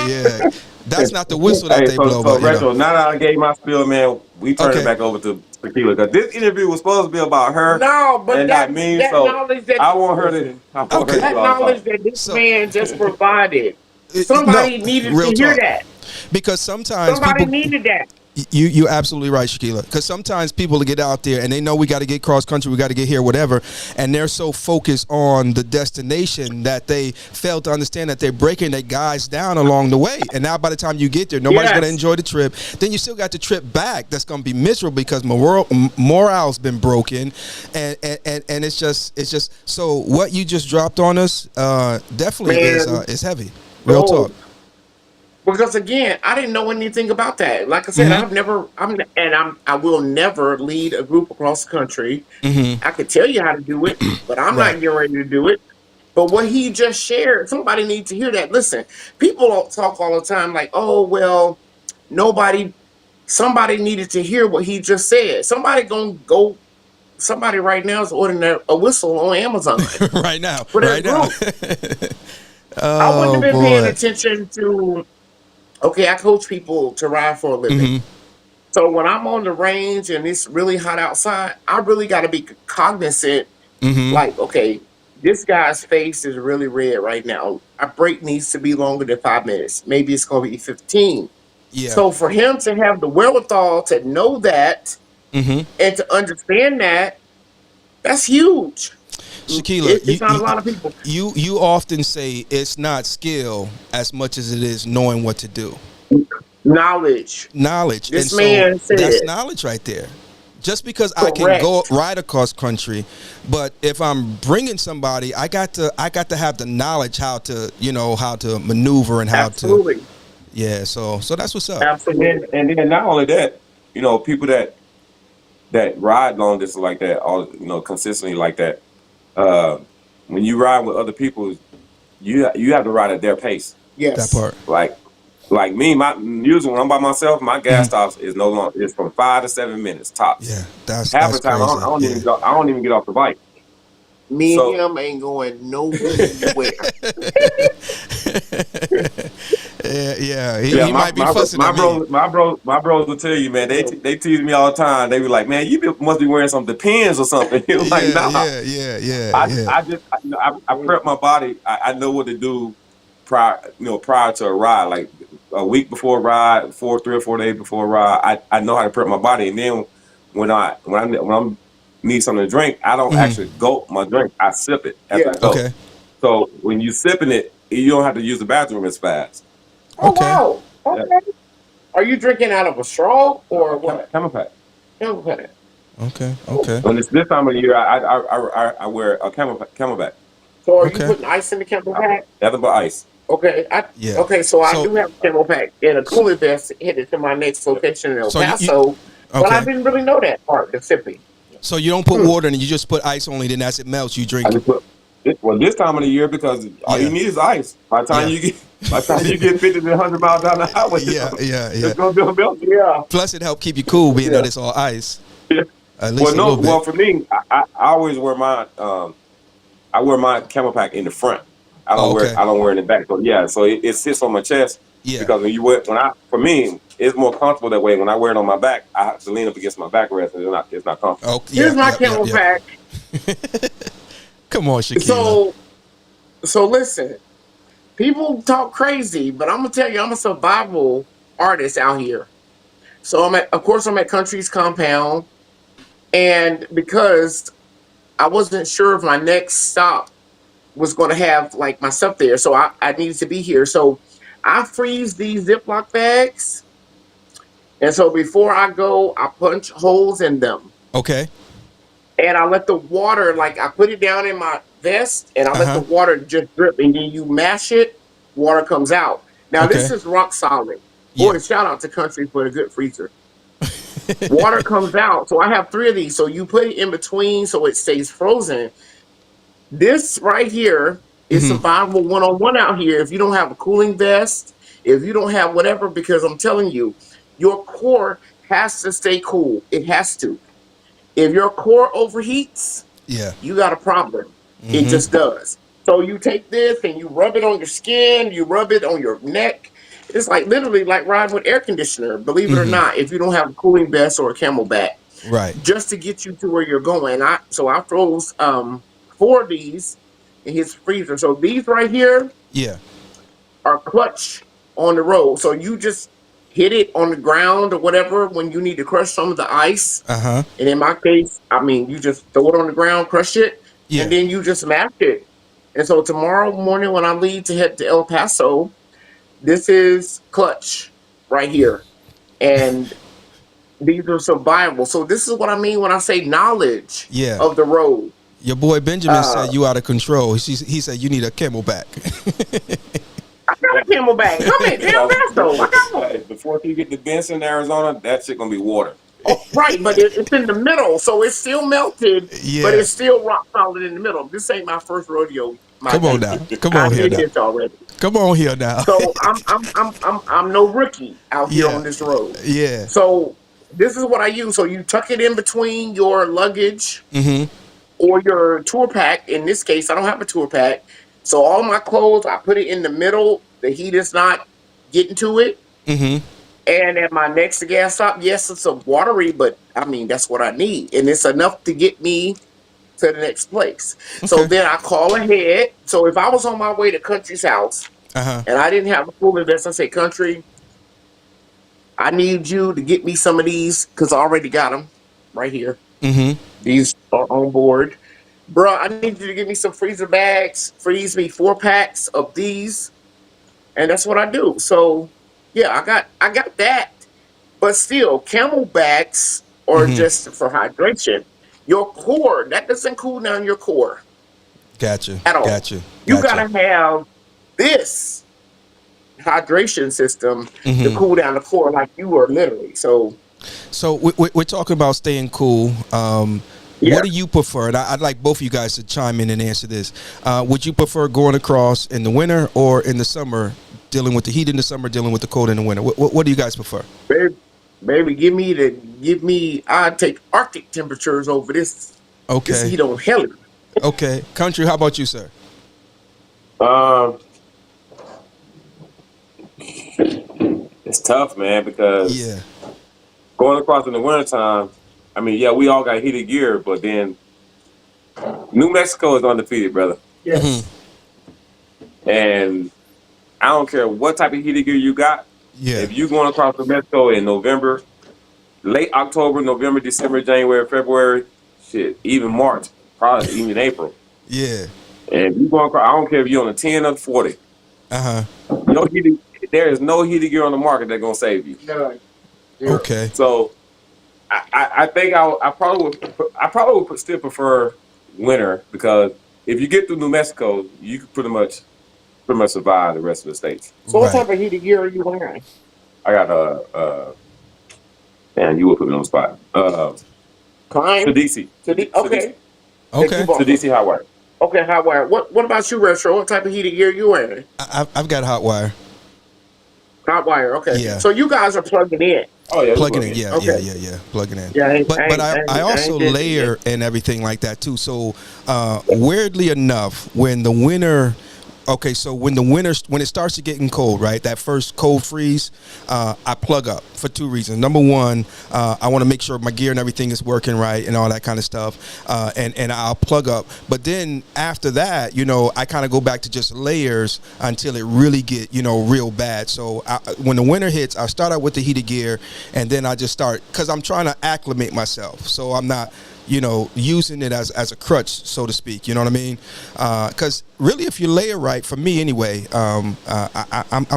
Yeah. That's not the whistle that they blow. So Retro, now that I gave my spiel, man, we turn it back over to Shekelia, because this interview was supposed to be about her. No, but and that, not me. that So knowledge that I want her to. That knowledge that this man just provided. Somebody needed to hear that. Because sometimes somebody needed that. You're absolutely right, Shekelia. Because sometimes people get out there and they know we got to get cross country, we got to get here, whatever, and they're so focused on the destination that they fail to understand that they're breaking their guys down along the way. And now by the time you get there, nobody's going to enjoy the trip. Then you still got the trip back that's going to be miserable because morale's been broken, and it's just so what you just dropped on us definitely is heavy. Real talk. Because again, I didn't know anything about that. Like I said, Mm-hmm. I've never, I will never lead a group across the country. Mm-hmm. I could tell you how to do it, but I'm not Right. getting ready to do it. But what he just shared, somebody needs to hear that. Listen, people don't talk all the time like, oh, well, nobody, somebody needed to hear what he just said. Somebody right now is ordering a whistle on Amazon Right now. for their Right now. group. I wouldn't have Oh been paying boy. attention to, okay, I coach people to ride for a living. Mm-hmm. So when I'm on the range and it's really hot outside, I really got to be cognizant. Mm-hmm. Like, okay, this guy's face is really red right now. Our break needs to be longer than 5 minutes. Maybe it's going to be 15. Yeah. So for him to have the wherewithal to know that Mm-hmm. and to understand that, that's huge. Shekelia, It's not a lot of people. you often say it's not skill as much as it is knowing what to do. Knowledge. Knowledge. This And man so that's said, knowledge right there. Just because I can correct. go ride across country, but if I'm bringing somebody, I got to have the knowledge how to maneuver and how to. Absolutely. Yeah, so that's what's up. Absolutely. And then not only that, people that ride long distance like that, all consistently like that. Uh, when you ride with other people, you have to ride at their pace. That Yes. part. Like me, usually when I'm by myself, my gas Mhm. stops is no longer it's from 5 to 7 minutes tops. Yeah, that's Half the time crazy. I don't even Yeah. go, I don't even get off the bike. Me and So him ain't going nowhere. yeah. yeah, He might be fussing my at me. bros will tell you, man. They tease me all the time. They be like, man, must be wearing some Depends or something. You're like, Yeah, nah. I prep my body. I know what to do prior to a ride, like a week before a ride, 3 or 4 days before a ride. I know how to prep my body, and then when I need something to drink, I don't Mhm. actually gulp my drink. I sip it as Yeah. I go. Okay. So when you sipping it, you don't have to use the bathroom as fast. Oh Okay. wow. Yeah. Okay. Are you drinking out of a straw or what? Camel pack. Okay. Okay. When it's this time of the year, I wear a camelback. So are you Okay. putting ice in the camel pack? Nothing but ice. Okay. Yeah. Okay, so I So do have a camel pack and a cooler vest headed to my next location in El so you Paso. But I okay. didn't really know that part, the sipping. So you don't put water in it, you just put ice only, then as it melts, you I drink it. just put this time of the year because all you Yeah. need is ice. By the time Yeah. you get 50 to 100 miles down the highway, Yeah. it's gonna be a melt. Yeah. Plus it help keep you cool being Yeah. that it's all ice. Yeah. At least a Well, little no. bit. Well, for me, I always wear I wear my camel pack in the front. Oh, okay. I don't wear it in the back. So yeah, so it sits on my chest Yeah. because for me, it's more comfortable that way. When I wear it on my back, I have to lean up against my backrest, and it's not comfortable. Oh, yeah. Here's my camel pack. Come on, Shekelia. So listen, people talk crazy, but I'm gonna tell you, I'm a survival artist out here. So of course, I'm at Country's compound, and because I wasn't sure if my next stop was going to have like my stuff there, so I needed to be here. So I freeze these Ziploc bags, and so before I go, I punch holes in them, Okay. and I let the water, like I put it down in my vest, and I let the Uh-huh. water just drip, and then you mash it, water comes out. Now Okay. this is rock solid. Yeah. Boy, shout out to Country for a good freezer. Water comes out. So I have 3 of these. So you put it in between so it stays frozen. This right here is Mhm. survival 101 out here. If you don't have a cooling vest, if you don't have whatever, because I'm telling you, your core has to stay cool. It has to. If your core overheats, Yeah. you got a problem. It Mhm. just does. So you take this and you rub it on your skin, you rub it on your neck. It's like literally like riding with air conditioner, believe it or Mhm. not, if you don't have a cooling vest or a camelback, Right. just to get you to where you're going. I froze 4 of these in his freezer. So these right here Yeah. are clutch on the road. So you just hit it on the ground or whatever when you need to crush some of the ice. Uh-huh. And in my case, I mean, you just throw it on the ground, crush it, Yeah. and then you just mash it. And so tomorrow morning when I leave to head to El Paso, this is clutch right here. And these are survival. So this is what I mean when I say knowledge Yeah. of the road. Your boy Benjamin Uh, said you out of control. He said you need a camelback. I got got a Camelback. Come in, damn Vasto. I got one. Before you get to Benson, Arizona, that shit gonna be water. Oh, right, but it's in the middle, so it's still melted, but Yeah. it's still rock solid in the middle. This ain't my first rodeo, my Come on baby. now. Come I on here did now. this already. Come on here now. So I'm no rookie out here Yeah. on this road. Yeah. So this is what I use. So you tuck it in between your luggage Mm-hmm. or your tour pack. In this case, I don't have a tour pack. So all my clothes, I put it in the middle. The heat is not getting to it. Mm-hmm. And at my next gas stop, yes, it's a watery, but I mean that's what I need, and it's enough to get me to the next place. So Okay. then I call ahead. So if I was on my way to Country's house Uh-huh. and I didn't have a full invest, I say, Country, I need you to get me some of these because I already got them right here. Mm-hmm. These are on board, bro. I need you to get me some freezer bags. Freeze me 4 packs of these, and that's what I do. So yeah, I got that. But still, camelbacks are Mm-hmm. just for hydration. Your core, that doesn't cool down your core Gotcha. at all. Gotcha. You Gotcha. gotta have this hydration system to Mm-hmm. cool down the core like you are literally. So So we're talking about staying cool. yeah, What do you prefer? And I'd like both of you guys to chime in and answer this. Would you prefer going across in the winter or in the summer, dealing with the heat in the summer, dealing with the cold in the winter? What do you guys prefer? baby, give me. I'd take Arctic temperatures over this Okay. heat on hell. Okay. Country, how about you, sir? Um, it's tough, man, because Yeah. going across in the wintertime, I mean, yeah, we all got heated gear, but then New Mexico is undefeated, brother. Mm-hmm. Yes. And I don't care what type of heated gear you got. Yeah. If you going across New Mexico in November, late October, November, December, January, February, shit, even March, probably even April. Yeah. And if you going across, I don't care if you're on a 10 or 40. Uh-huh. Your heated, there is no heated gear on the market that's gonna save you. No. Zero. Okay. So I think I probably would still prefer winter because if you get through New Mexico, you can pretty much survive the rest of the states. So what Right. type of heated gear are you wearing? I got man, you would put me on the spot. Klein. Tedesi. Okay. Okay. Tedesi hot wire. Okay, hot wire. What about you, Retro? What type of heated gear you wearing? I've got hot wire. Hot wire. Okay. Yeah. So you guys are plugging in. Oh yeah, Plugging in, yeah, Okay. yeah, plugging in. Yeah, But I also layer and everything like that too. So weirdly enough, when the winter, okay, so when it starts to getting cold, right? That first cold freeze, I plug up for two reasons. Number one, I want to make sure my gear and everything is working right and all that kind of stuff, and I'll plug up. But then after that, I kind of go back to just layers until it really get real bad. So when the winter hits, I start out with the heated gear, and then I just start because I'm trying to acclimate myself, so I'm not using it as a crutch, so to speak. You know what I mean? Because really, if you layer right, for me anyway, I'm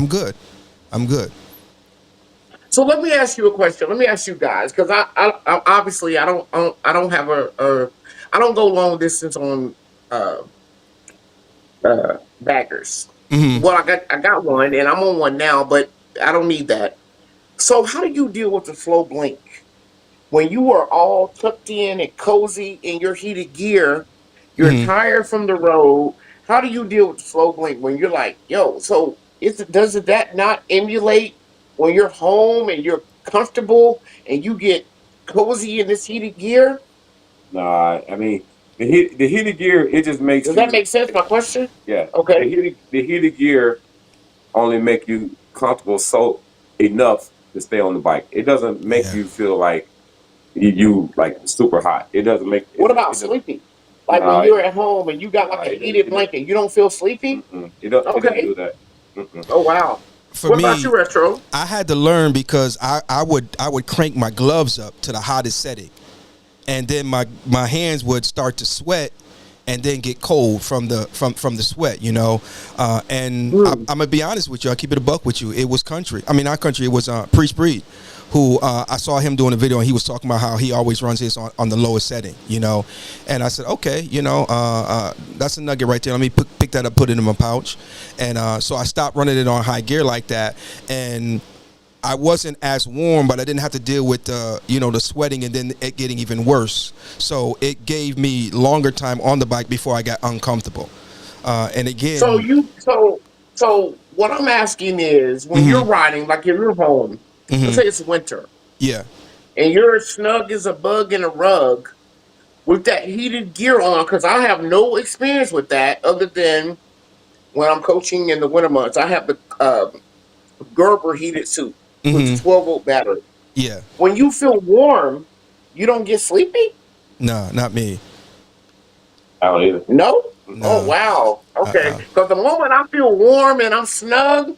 good. I'm good. So let me ask you a question. Let me ask you guys, because I obviously I don't have I don't go long distance on uh, baggers. Hmm. Well, I got one, and I'm on one now, but I don't need that. So how do you deal with the flow blink when you are all tucked in and cozy in your heated gear? You're Hmm. tired from the road. How do you deal with the flow blink when you're like, yo? So does that not emulate when you're home and you're comfortable and you get cozy in this heated gear? Nah, I mean the heated gear it just makes Does that you make sense? My question. yeah. Okay. The heated gear only make you comfortable so enough to stay on the bike. It doesn't make Yeah. you feel like you like super hot. It doesn't make What about it doesn't, sleeping? Like when nah, you're at home and you got nah, like a heated blanket, you don't feel sleepy? it doesn't Okay. do that. Mm-mm. Oh wow. For What about me, you, Retro? I had to learn because I would crank my gloves up to the hottest setting, and then my hands would start to sweat and then get cold from the sweat, and I'm gonna be honest with you. I keep it a buck with you. It was country. I mean, not country. It was Priest Breed who I saw him doing a video, and he was talking about how he always runs his on the lowest setting, you know. And I said, okay, you know, that's a nugget right there. Let me pick that up, put it in my pouch. And so I stopped running it on high gear like that, and I wasn't as warm, but I didn't have to deal with the, you know, the sweating and then it getting even worse. So it gave me longer time on the bike before I got uncomfortable. And again, So what I'm asking is, when you're riding, like if you're home, let's say it's winter, yeah, and you're as snug as a bug in a rug with that heated gear on, because I have no experience with that other than when I'm coaching in the winter months. I have the Gerber heated suit with the 12-volt battery. yeah, When you feel warm, you don't get sleepy? no, not me. I don't either. No? Oh, No, wow. Okay. Because the moment I feel warm and I'm snug,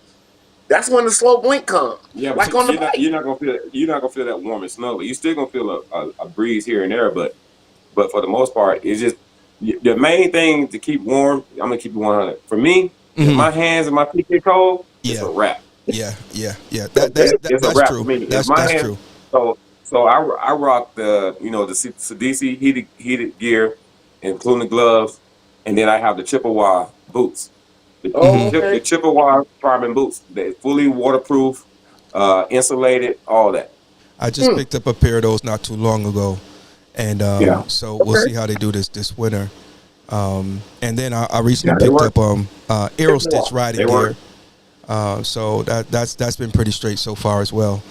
that's when the slow blink comes. Yeah, but Like on the bike. you're not gonna feel that warm and snugly. You're still gonna feel a breeze here and there, but for the most part, it's just the main thing to keep warm. I'm gonna keep it 100. For me, if my hands and my feet get cold, it's yeah, a wrap. yeah. It's a That's wrap for true. me. If my That's hands, true. so I rock the, you know, the DC heated gear, including the gloves, and then I have the Chippewa boots. Oh, okay. The Chippewa carbon boots. They're fully waterproof, insulated, all that. I just picked up a pair of those not too long ago, and Yeah. so we'll Okay. see how they do this winter. And then I recently Yeah, they picked work. up Aero Stitch riding They gear. work. So that's been pretty straight so far as well.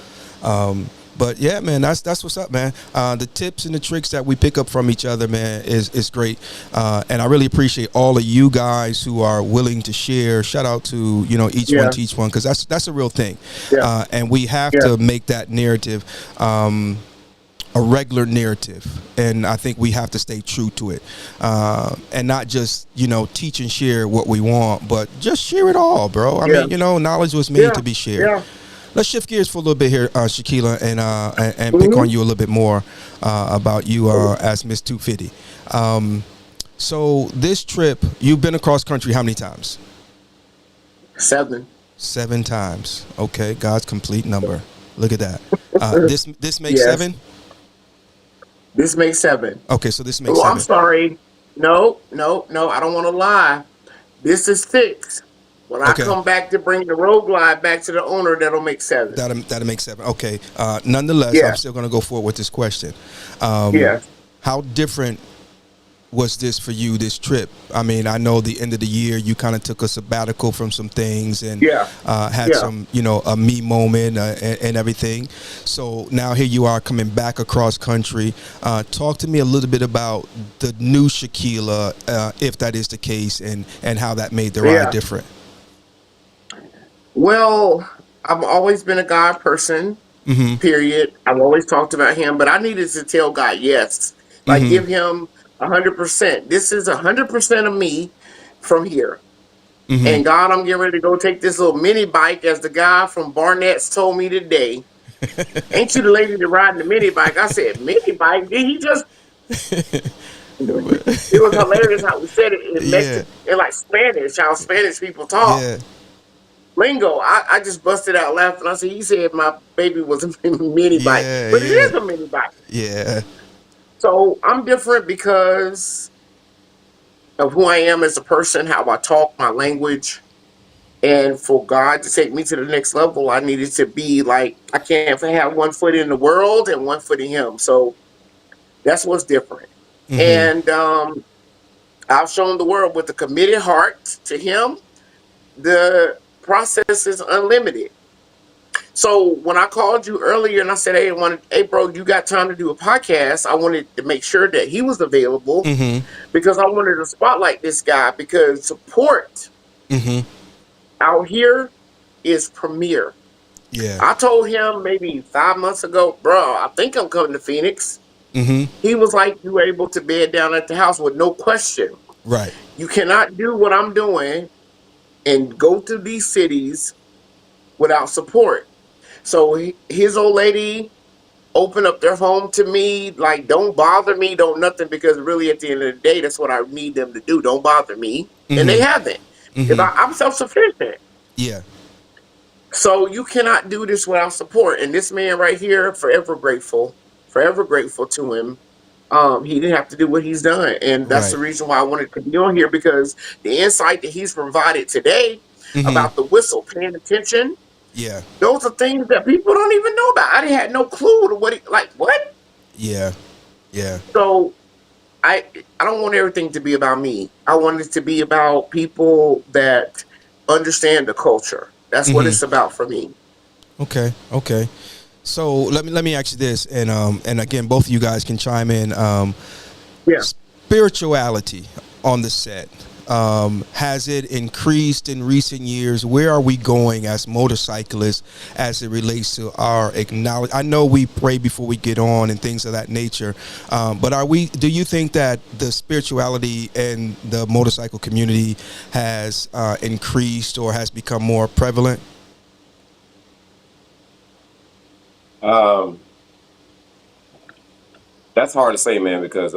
But yeah, man, that's what's up, man. The tips and the tricks that we pick up from each other, man, is great. And I really appreciate all of you guys who are willing to share. Shout out to, you know, each one teach one, because that's a real thing. Yeah. And we have to make that narrative a regular narrative, and I think we have to stay true to it, and not just, you know, teach and share what we want, but just share it all, bro. I mean, you know, knowledge was made to be shared. Yeah. Let's shift gears for a little bit here, Shekelia, and pick on you a little bit more about you as Miss 250. So this trip, you've been across country how many times? 7. 7 times. Okay, God's complete number. Look at that. This makes Yes. 7. This makes 7. Okay, so this makes Oh, 7. I'm sorry. No. I don't want to lie. This is 6. When I Okay. come back to bring the Road Glide back to the owner, that'll make 7. That'll make 7. Okay. Nonetheless, Yeah. I'm still going to go forward with this question. Yeah. How different was this for you, this trip? I mean, I know the end of the year you kind of took a sabbatical from some things and had some, you know, a me moment and everything. So now here you are coming back across country. Talk to me a little bit about the new Shekelia, if that is the case, and how that made the ride different. Well, I've always been a God person, period. I've always talked about him, but I needed to tell God yes. Like, give him 100%. This is 100% of me from here. And God, I'm getting ready to go take this little mini bike, as the guy from Barnett's told me today. Ain't you the lady that riding the mini bike? I said, mini bike? Did he just... It was hilarious how we said it in Mexican, in like Spanish, how Spanish people talk. Yeah. Lingo. I just busted out laughing. I said, "You said my baby was a mini bike, but it is a mini bike." Yeah. So I'm different because of who I am as a person, how I talk, my language, and for God to take me to the next level, I needed to be like, I can't have one foot in the world and one foot in Him. So that's what's different. And I've shown the world with a committed heart to Him. The process is unlimited. So when I called you earlier and I said, hey, bro, you got time to do a podcast? I wanted to make sure that he was available because I wanted to spotlight this guy, because support out here is premier. Yeah. I told him maybe 5 months ago, bro, I think I'm coming to Phoenix. He was like, you were able to bed down at the house with no question. Right. You cannot do what I'm doing and go to these cities without support. So his old lady opened up their home to me, like, don't bother me, don't nothing, because really at the end of the day, that's what I need them to do. Don't bother me. And they haven't. If I'm self-sufficient. Yeah. So you cannot do this without support. And this man right here, forever grateful to him. He didn't have to do what he's done. And that's Right. the reason why I wanted to be on here, because the insight that he's provided today Mm-hmm. about the whistle, paying attention, Yeah. those are things that people don't even know about. I didn't had no clue to what like what? Yeah. Yeah. So I don't want everything to be about me. I want it to be about people that understand the culture. That's what Mm-hmm. it's about for me. Okay. Okay. So let me ask you this, and again, both of you guys can chime in. Yeah. Spirituality on the set, has it increased in recent years? Where are we going as motorcyclists as it relates to our acknowledge? I know we pray before we get on and things of that nature, but do you think that the spirituality in the motorcycle community has increased or has become more prevalent? That's hard to say, man, because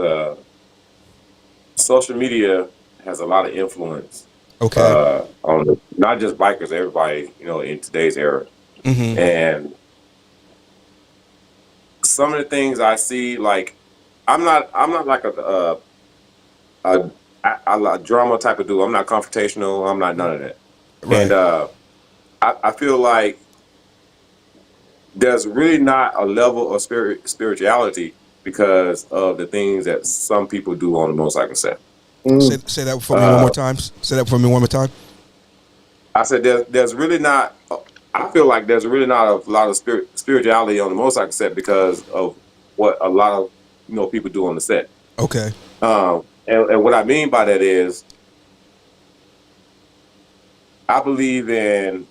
social media has a lot of influence Okay. on not just bikers, everybody, in today's era. Mm-hmm. And some of the things I see, like, I'm not like a, a drama type of dude. I'm not confrontational. I'm not none of that. And Right. I feel like there's really not a level of spirituality because of the things that some people do on the motorcycle set. Say, Mm. say that for me one Uh, more time. Say that for me one more time. I said there's really not. I feel like there's really not a lot of spirituality on the motorcycle set because of what a lot of people do on the set. Okay. And what I mean by that is I believe in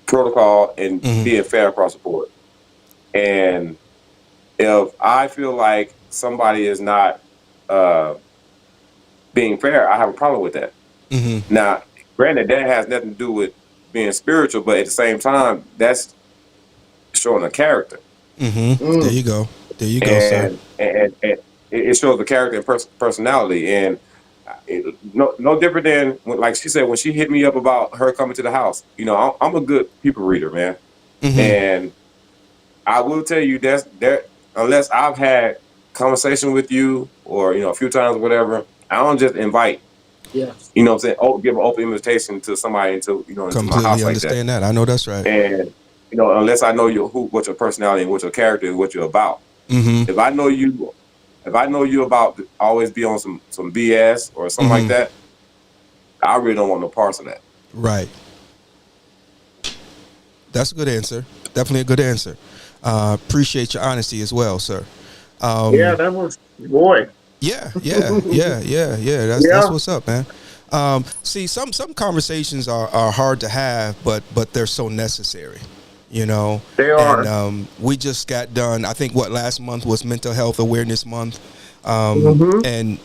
protocol and Mm-hmm. being fair across the board. And if I feel like somebody is not uh, being fair, I have a problem with that. Mm-hmm. Now, granted, that has nothing to do with being spiritual, but at the same time, that's showing a character, Mm-hmm. There Mm. you go. There you go, sir. and it shows the character and personality. And no different than like she said when she hit me up about her coming to the house. I'm a good people reader, man, Mm-hmm. and I will tell you that's there unless I've had conversation with you or a few times or whatever. I don't just invite. Yes. You know what I'm saying? Oh, give an open invitation to somebody into my Completely house like that. understand that. I know that's right. And unless I know what your personality and what your character is, what you're about. Mm-hmm. If I know you about to always be on some BS or something like Mm-hmm. that, I really don't want no parts of that. Right. That's a good answer. Definitely a good answer. Appreciate your honesty as well, sir. Yeah, that was boy. Yeah, yeah, yeah. That's Yeah, what's up, man. See, some conversations are hard to have, but they're so necessary, you know. they And are. we just got done. I think last month was Mental Health Awareness Month, Hmm. and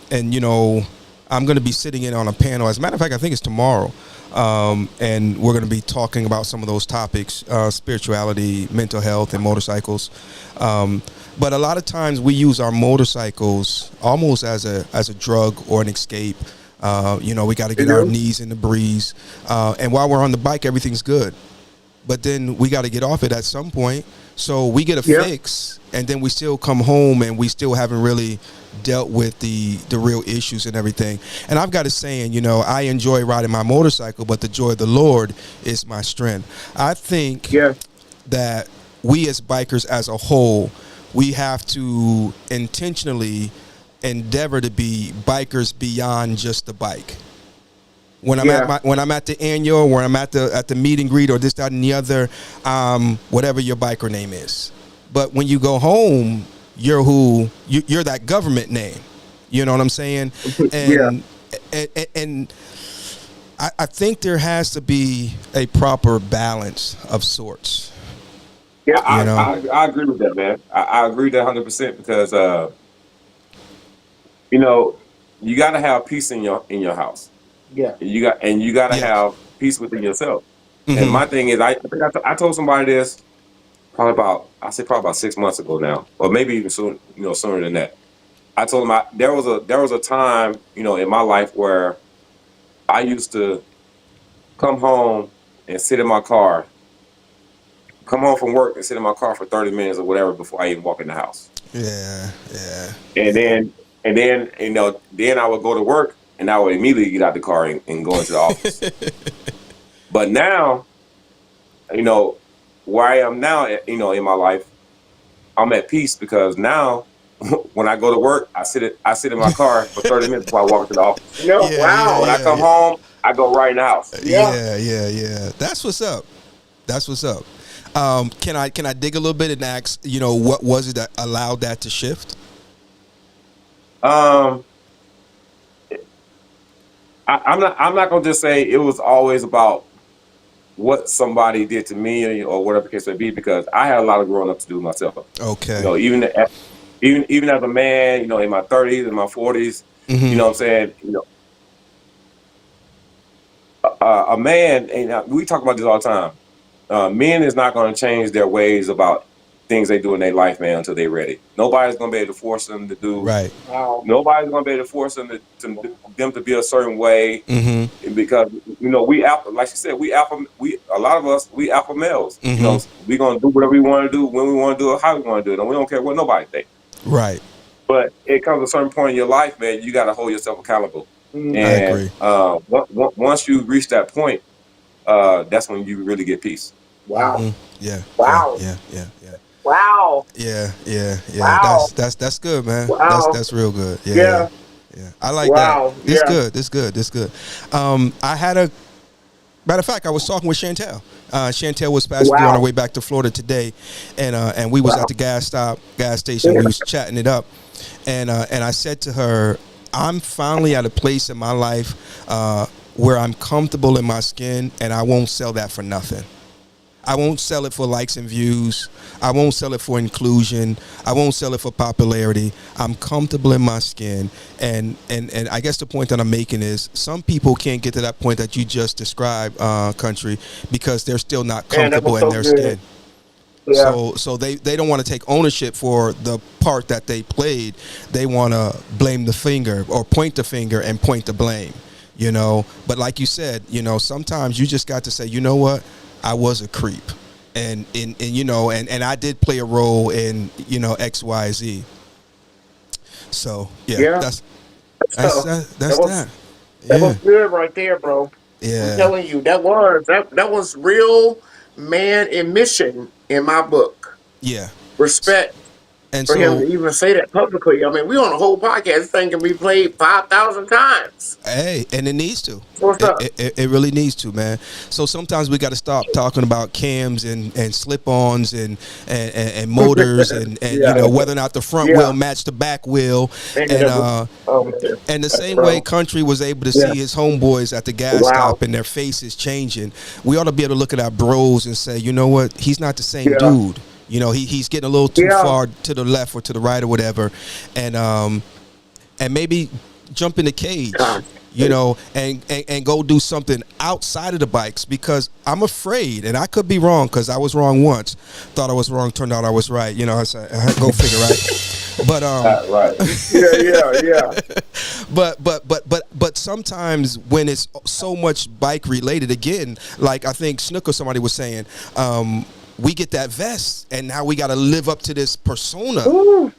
I'm going to be sitting in on a panel. As a matter of fact, I think it's tomorrow, and we're going to be talking about some of those topics: spirituality, mental health, and motorcycles. But a lot of times we use our motorcycles almost as a drug or an escape. We got to They get our do. knees in the breeze, and while we're on the bike, everything's good. But then we got to get off it at some point. So we get a Yeah. fix, and then we still come home, and we still haven't really dealt with the real issues and everything. And I've got a saying, I enjoy riding my motorcycle, but the joy of the Lord is my strength. I think Yeah. that we as bikers as a whole, we have to intentionally endeavor to be bikers beyond just the bike. When I'm Yeah. when I'm at the annual, when I'm at the meet and greet or this, that, and the other, whatever your biker name is. But when you go home, you're that government name. You know what I'm saying? Yeah. And I think there has to be a proper balance of sorts. Yeah. You I, know? I, I agree with that, man. I agree with that 100% because you know you got to have peace in your house. Yeah. You got to Yes. have peace within yourself. And Mm-hmm. my thing is, I think I told somebody this probably about 6 months ago now, or maybe even soon, sooner than that. I told him there was a time, in my life where I used to come home and sit in my car, come home from work and sit in my car for 30 minutes or whatever before I even walk in the house. Yeah, yeah, And then, then I would go to work and I would immediately get out the car and go into the office. But now, you know, where I am now, in my life, I'm at peace because now when I go to work, I sit in my car for 30 minutes before I walk into the office. No, yeah, yeah, When wow. I yeah, come yeah. home, I go right in the house. Yeah. Yeah, yeah, yeah. That's what's up. That's what's up. Can I dig a little bit and ask, what was it that allowed that to shift? Um, I'm not gonna just say it was always about what somebody did to me or whatever the case may be, because I had a lot of growing up to do myself. Okay. Even as a man, in my 30s and my 40s, you Mm-hmm. know what I'm saying? A man, and we talk about this all the time. Men is not going to change their ways about things they do in their life, man, until they're ready. Nobody's going to be able to force them to do. Right. Wow. Nobody's going to be able to force them to be a certain way, Mm-hmm. because we alpha, like you said, we a lot of us, we alpha males. Mm-hmm. We gonna do whatever we want to do, when we want to do it, how we want to do it, and we don't care what nobody thinks. Right. But it comes to a certain point in your life, man, you got to hold yourself accountable. I Mm. And agree. once you reach that point, that's when you really get peace. Wow. Mm-hmm. Yeah. Yeah. Wow. Yeah. Yeah. Yeah. Wow. Yeah. Yeah. Yeah. Wow. That's good, man. Wow. That's real good. Yeah. Yeah. Yeah. Yeah. I like that. Wow. This Yeah. good. This good. This good. I had a matter of fact, I was talking with Chantel. Chantel was passing through on her Wow. way back to Florida today, and we was Wow. at the gas station. We was chatting it up, and I said to her, I'm finally at a place in my life where I'm comfortable in my skin, and I won't sell that for nothing. I won't sell it for likes and views. I won't sell it for inclusion. I won't sell it for popularity. I'm comfortable in my skin. And I guess the point that I'm making is some people can't get to that point that you just described, country, because they're still not Man, that comfortable was in so their good. skin. Yeah. So they don't want to take ownership for the part that they played. They want to blame the finger or point the finger and point the blame, But like you said, sometimes you just got to say, you know what? I was a creep, and I did play a role in XYZ. So yeah, Yeah. that's So, that's that was that. that was Yeah, good right there, bro. I'm yeah, telling you, that was real man in mission in my book. yeah. Respect And for him so, to even say that publicly. I mean, we on a whole podcast. This thing can be played 5,000 times. hey, and it needs to. So what's up? It really needs to, man. So sometimes we got to stop talking about cams and slip-ons and motors and Yeah. whether or not the front Yeah. wheel matched the back wheel. And And man. and the same Bro. way Country was able to Yeah. see his homeboys at the gas Wow. stop and their faces changing, we ought to be able to look at our bros and say, you know what, he's not the same Yeah. dude. He's getting a little too Yeah. far to the left or to the right or whatever, and maybe jump in the cage, God. and go do something outside of the bikes, because I'm afraid, and I could be wrong, because I was wrong once, thought I was wrong, turned out I was right. I said, go figure, right? But Right. Yeah. but sometimes when it's so much bike related, again, like I think Snook or somebody was saying, we get that vest and now we got to live up to this persona. Ooh.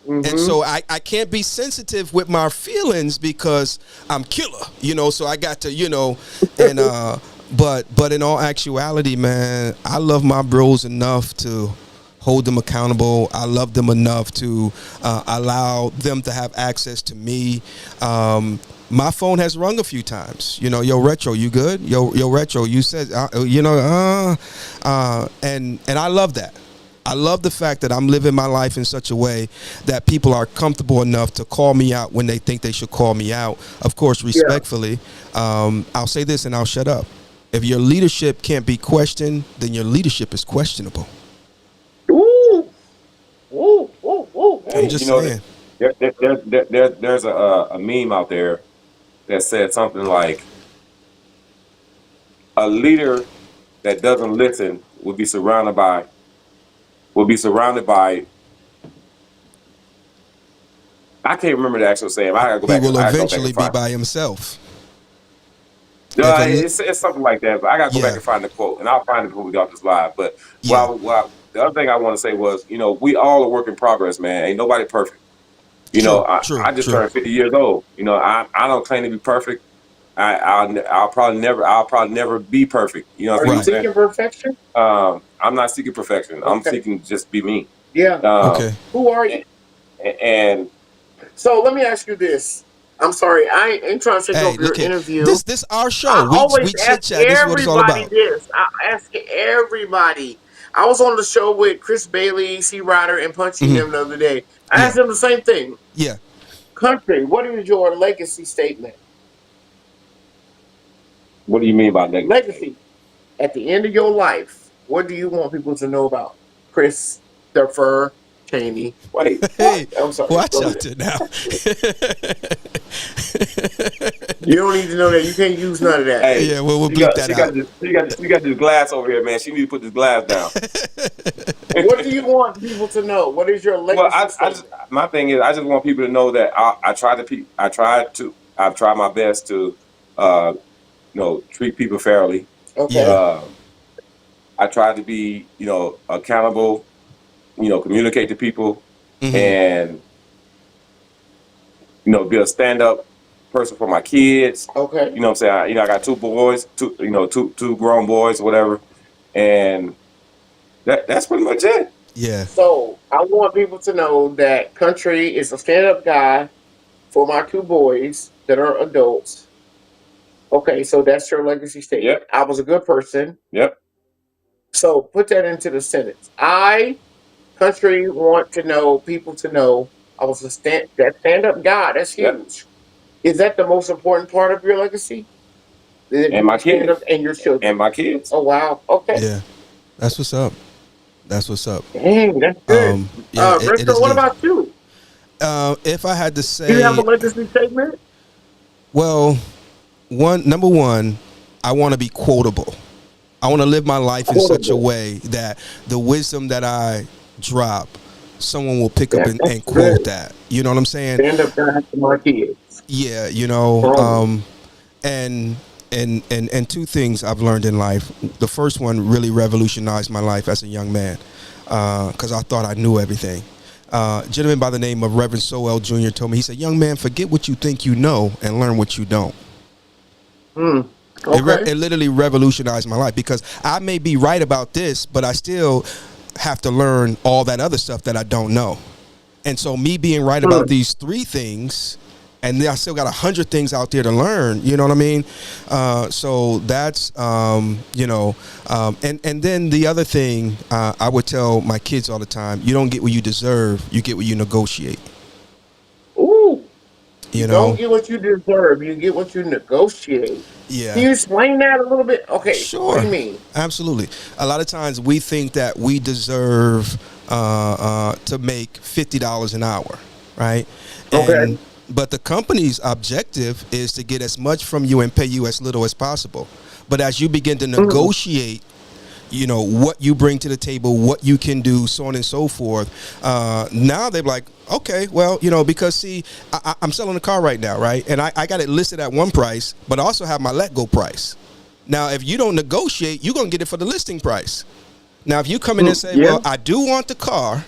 And Mhm. so I can't be sensitive with my feelings because I'm killer, so I got to, and but in all actuality, man, I love my bros enough to hold them accountable. I love them enough to allow them to have access to me. My phone has rung a few times. Yo, Retro, you good? Yo, Retro, you said, and I love that. I love the fact that I'm living my life in such a way that people are comfortable enough to call me out when they think they should call me out. Of course, respectfully. I'll say this and I'll shut up. If your leadership can't be questioned, then your leadership is questionable. Ooh. Ooh. Ooh. Ooh. I'm just saying. There's a meme out there that said something like, a leader that doesn't listen will be surrounded by. I can't remember the actual saying. I gotta go He back. will I gotta go back eventually and be find. by himself. If a It's something like that. But I gotta go back yeah, and find the quote, and I'll find it before we get off this live. But yeah, the other thing I want to say was, we all are work in progress, man. Ain't nobody perfect. true, I just true. turned 50 years old. I don't claim to be perfect. I'll probably never be perfect. You know what Are you I'm Right. saying? seeking perfection? I'm not seeking perfection. I'm Okay. seeking just be me. Yeah. Um, Okay. Who are you? and So let me ask you this. I'm sorry, I ain't trying to take Hey, over your look here. interview. This our show. I We always chit ask chat. This is what it's all everybody about. this. I ask everybody. I was on the show with Chris Bailey, C. Ryder, and Punchy Hmm. them the other day. I Yeah. asked them the same thing. Yeah. Country, what is your legacy statement? what do you mean by legacy? Legacy. At the end of your life, what do you want people to know about Chris Defer Cheney? Wait, what? Hey, I'm sorry. watch Go out ahead. there now. You don't need to know that. You can't use none of that. Hey, Yeah, we'll bleep that out. she got this glass over here, man. She need to put this glass down. What do you want people to know? What is your Well, legacy I just statement? my thing is I just want people to know that I've tried my best to uh treat people fairly. Okay. Yeah. Um, I try to be accountable. Communicate to people Hmm. and be a stand up person for my kids. Okay. You know what I'm saying? I got two boys, two grown boys, or whatever, and that's pretty much it. Yeah. So I want people to know that Country is a stand up guy for my two boys that are adults. Okay, so that's your legacy statement. Yep, I was a good person. yep, So put that into the sentence. I, Country, want to know people to know I was that stand up guy. That's yep. huge. Is that the most important part of your legacy? That And you my were stand up kids, and your children. and my kids. Oh wow. Okay. Yeah. That's what's up. That's what's up. Dang, that's good. Yeah, it Retro, is what neat. about you? If I had to Do you have a say, legacy statement? well, number one, I want to be quotable. I want to live my life in such a Quotable. way that the wisdom that I drop, someone will pick up Yeah, that's and quote good. that. You know what I'm saying? Stand up guy for my kids. Yeah, Strong. and and two things I've learned in life. The first one really revolutionized my life as a young man because I thought I knew everything. A gentleman by the name of Reverend Sowell Jr. told me, he said, "Young man, forget what you think you know and learn what you don't." Hmm. It Okay. literally revolutionized my life because I may be right about this, but I still have to learn all that other stuff that I don't know. And so me being right about Hmm. these three things, and then I still got 100 things out there to learn. You know what I mean? So that's and then the other thing I would tell my kids all the time: you don't get what you deserve, you get what you negotiate. Ooh. You You don't know? get what you deserve. You get what you negotiate. Can Yeah. you explain that a little bit? Okay. What do Sure, you mean? absolutely. A lot of times we think that we deserve to make $50 an hour, right? Okay. And but the company's objective is to get as much from you and pay you as little as possible. But as you begin to Mm. negotiate, what you bring to the table, what you can do, so on and so forth. Now they're like, okay, well, because see, I'm selling a car right now, right? And I got it listed at one price, but I also have my let go price. Now, if you don't negotiate, you're gonna get it for the listing price. Now, if you come in and say, Yeah. well, I do want the car,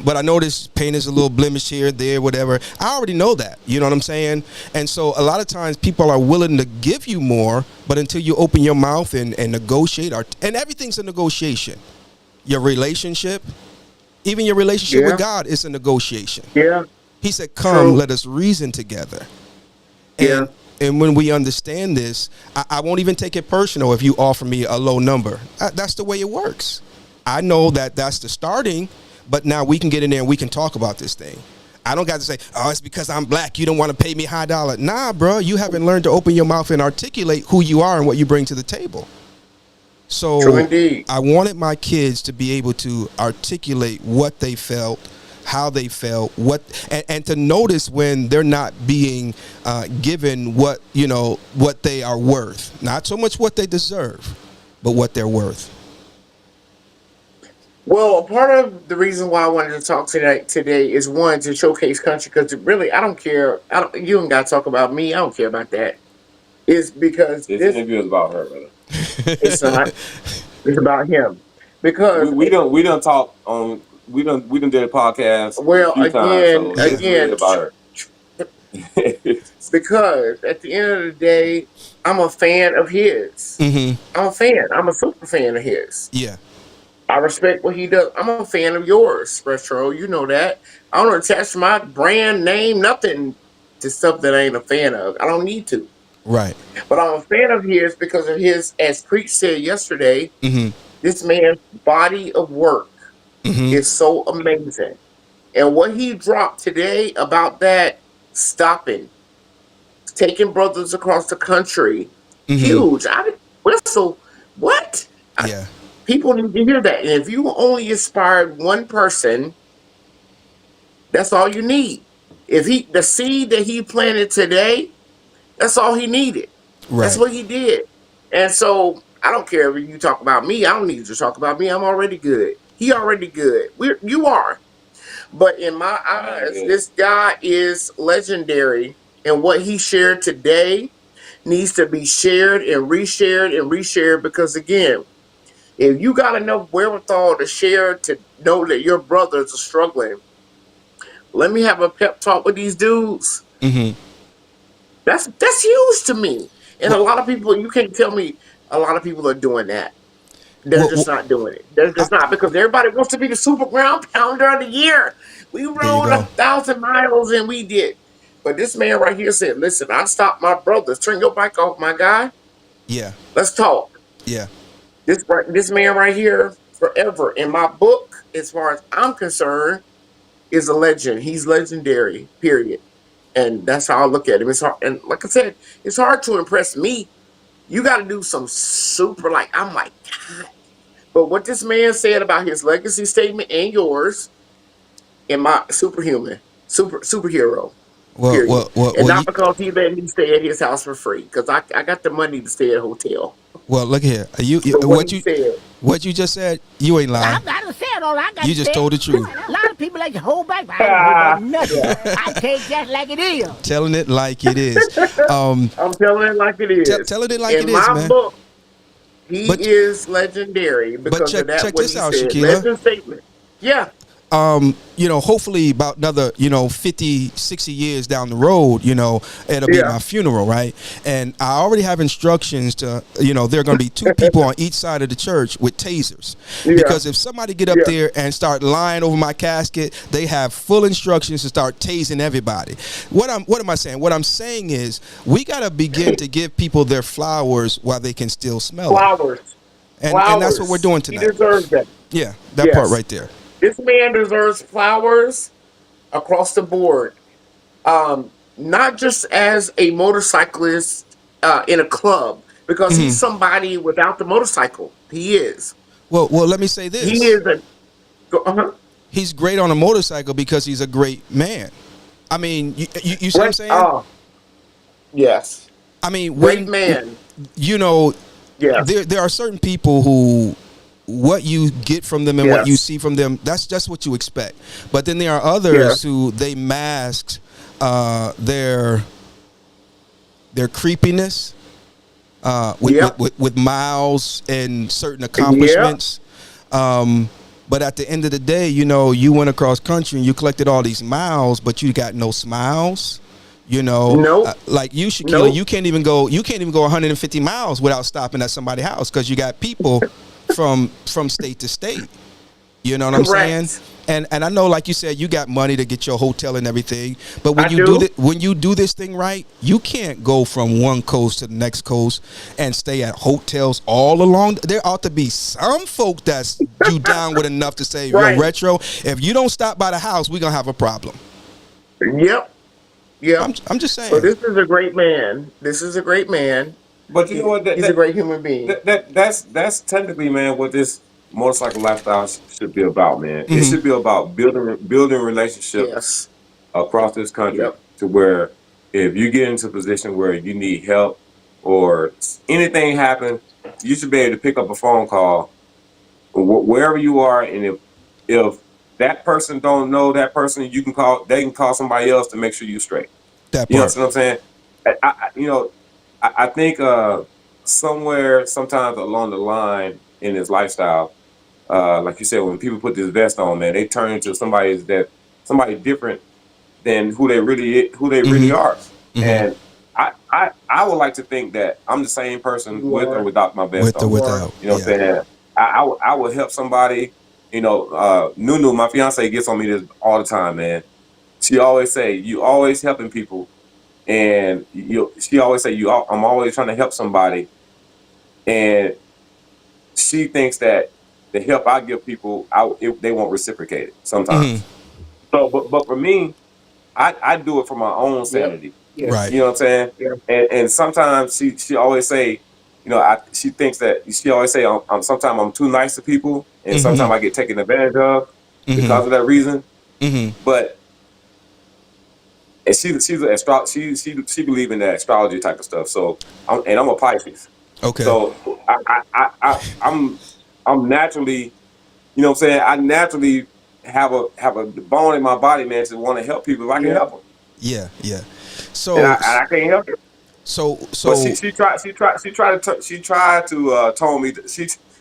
but I know this paint is a little blemish here, there, whatever. I already know that. You know what I'm saying? And so a lot of times people are willing to give you more, but until you open your mouth and negotiate, and everything's a negotiation. Your relationship, even your relationship with Yeah. God is a negotiation. Yeah. He said, come, True. let us reason together. Yeah. And when we understand this, I won't even take it personal if you offer me a low number. That's the way it works. I know that that's the starting, but now we can get in there and we can talk about this thing. I don't got to say, oh, it's because I'm black, you don't want to pay me high dollar. Nah, bro, you haven't learned to open your mouth and articulate who you are and what you bring to the table. True So indeed. I wanted my kids to be able to articulate what they felt, how they felt, and to notice when they're not being given what they are worth. Not so much what they deserve, but what they're worth. Well, a part of the reason why I wanted to talk today is one to showcase country because really I don't care. I don't. You ain't got to talk about me. I don't care about that. is because This this interview is about her, brother. it's not. It's about him. Because We don't talk on we don't did a podcast a well, few times, so this is really again, about her. because at the end of the day, I'm a fan of his. I'm a fan. I'm a super fan of his. Yeah. I respect what he does. I'm a fan of yours, Retro. You know that. I don't attach my brand name, nothing to stuff that I ain't a fan of. I don't need to. Right. But I'm a fan of his because of his, as Preach said yesterday, Mm-hmm. this man's body of work Mm-hmm. is so amazing. And what he dropped today about that stopping, taking brothers across the country, Mm-hmm. huge. I didn't whistle. What? Yeah. People need to hear that. And if you only inspired one person, that's all you need. If the seed that he planted today, that's all he needed. That's Right. what he did. And so I don't care if you talk about me. I don't need you to talk about me. I'm already good. He already good. You are. But in my eyes, this guy is legendary. And what he shared today needs to be shared and reshared and reshared because again, if you got enough wherewithal to share to know that your brothers are struggling, let me have a pep talk with these dudes. Mm-hmm. That's huge to me. And a Well, lot of people, you can't tell me a lot of people are doing that. They're just not doing it. They're just not because everybody wants to be the super ground pounder of the year. We there you rode go. 1,000 miles and we did. But this man right here said, listen, I stopped my brothers. Turn your bike off, my guy. Yeah. Let's talk. Yeah. This man right here, forever in my book, as far as I'm concerned, is a legend. He's legendary, period. And that's how I look at him. It's hard, and like I said, it's hard to impress me. You got to do some super I'm like, God. But what this man said about his legacy statement and yours, and my superhero, Well, period. well, well, And well, not because he let me stay at his house for free, because I got the money to stay at a hotel. well, look here. But what he said, What you just said, you ain't lying. I done said all I got You to just say. told the truth. A lot of people like to hold back, but I don't hold back nothing. I take that like it is. Telling it like it is. I'm telling it like it is. Telling it like in it is, my man. book, he But- is legendary because check- of that. check What this he out, said. Shekelia. Legend statement. Yeah. Hopefully about another, 50, 60 years down the road, it'll be my funeral, right? And I already have instructions to, there are going to be 2 people on each side of the church with tasers. Yeah. Because if somebody get up there and start lying over my casket, they have full instructions to start tasing everybody. What am I saying? What I'm saying is we got to begin to give people their flowers while they can still smell Flowers. them. And that's what we're doing tonight. He deserves that. Yeah, that part right there. This man deserves flowers across the board. Not just as a motorcyclist in a club, because he's somebody without the motorcycle. He is. Well, let me say this. He is a. He's great on a motorcycle because he's a great man. I mean, you see what I'm saying? Yes. I mean, Great man. Yeah. There are certain people who what you get from them and what you see from them, that's just what you expect. But then there are others who they mask their creepiness with miles and certain accomplishments. But at the end of the day, you went across country and you collected all these miles, but you got no smiles. Like you, Shekelia, you can't even go 150 miles without stopping at somebody's house because you got people from state to state. You know what I'm saying? And I know, like you said, you got money to get your hotel and everything. But when you do this thing right, you can't go from one coast to the next coast and stay at hotels all along. There ought to be some folk that's you down with enough to say, yo, Retro, if you don't stop by the house, we're gonna have a problem. Yep. Yeah. I'm just saying. So this is a great man. But you know what? He's a great human being. That's technically, man, what this motorcycle lifestyle should be about, man. It should be about building relationships across this country to where if you get into a position where you need help or anything happen, you should be able to pick up a phone call wherever you are, and if that person don't know that person, they can call somebody else to make sure you're straight. That part. You know what I'm saying? I think somewhere, sometimes along the line in his lifestyle, like you said, when people put this vest on, man, they turn into somebody different than who they really are. And I would like to think that I'm the same person You with or are. without my vest With or on. You are. without. You know what I'm saying? I would help somebody. You know, Nunu, my fiance, gets on me this all the time, man. She always say, "You always helping people," and she always say, I'm always trying to help somebody," and she thinks that the help I give people, they won't reciprocate it sometimes. So, but for me, I do it for my own Yep. sanity. Right. You know what I'm saying? Yeah. And sometimes she always say, she thinks that she always say sometimes I'm too nice to people, and sometimes I get taken advantage of because of that reason. But and she's an she believe in that astrology type of stuff. So I'm a Pisces. Okay. So I'm naturally, you know what I'm saying? I naturally have a bone in my body, man, to want to help people if I can Yeah. help them, Yeah. Yeah. and So I can't help it. so But so she tried to tone me.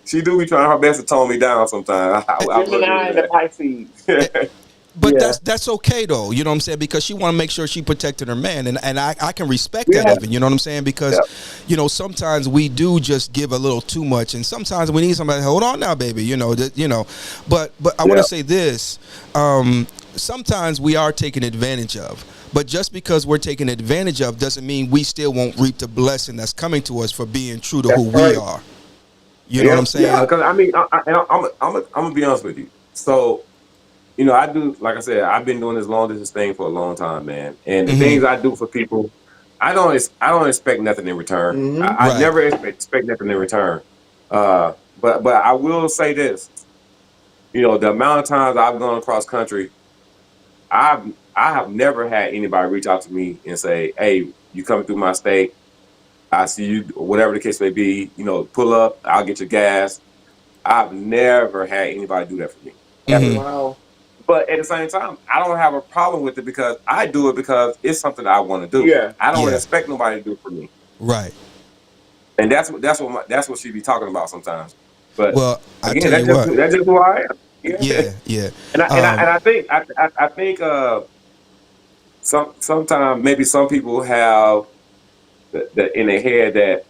She do be trying her best to tone me down sometimes. I will give Gemini and the her Pisces. that. but Yeah. that's okay though, you know what I'm saying? Because she want to make sure she protected her man, and I can respect that Yeah, even, you know what I'm saying? Because yeah, sometimes we do just give a little too much, and sometimes we need somebody. Hold on now, baby, But I want yeah. to say this: sometimes we are taken advantage of. But just because we're taken advantage of doesn't mean we still won't reap the blessing that's coming to us for being true to That's who we right. are. You know what Yeah, I'm yeah. saying? Because I mean, I'm gonna be honest with you. So I do, like I said, I've been doing this long distance thing for a long time, man. And the things I do for people, I don't expect nothing in return. Mm-hmm. I Right. never expect nothing in return. But I will say this, the amount of times I've gone across country, I've I have never had anybody reach out to me and say, "Hey, you coming through my state? I see you." Whatever the case may be, pull up. I'll get your gas. I've never had anybody do that for me ever. Wow. But at the same time, I don't have a problem with it because I do it because it's something I want to do. Yeah. I don't Yeah. expect nobody to do it for me, Right. and that's what she be talking about sometimes. But Well, I again, tell you what. that's just who I am. Yeah, Yeah. Yeah. and I think sometimes maybe some people have the in their head that,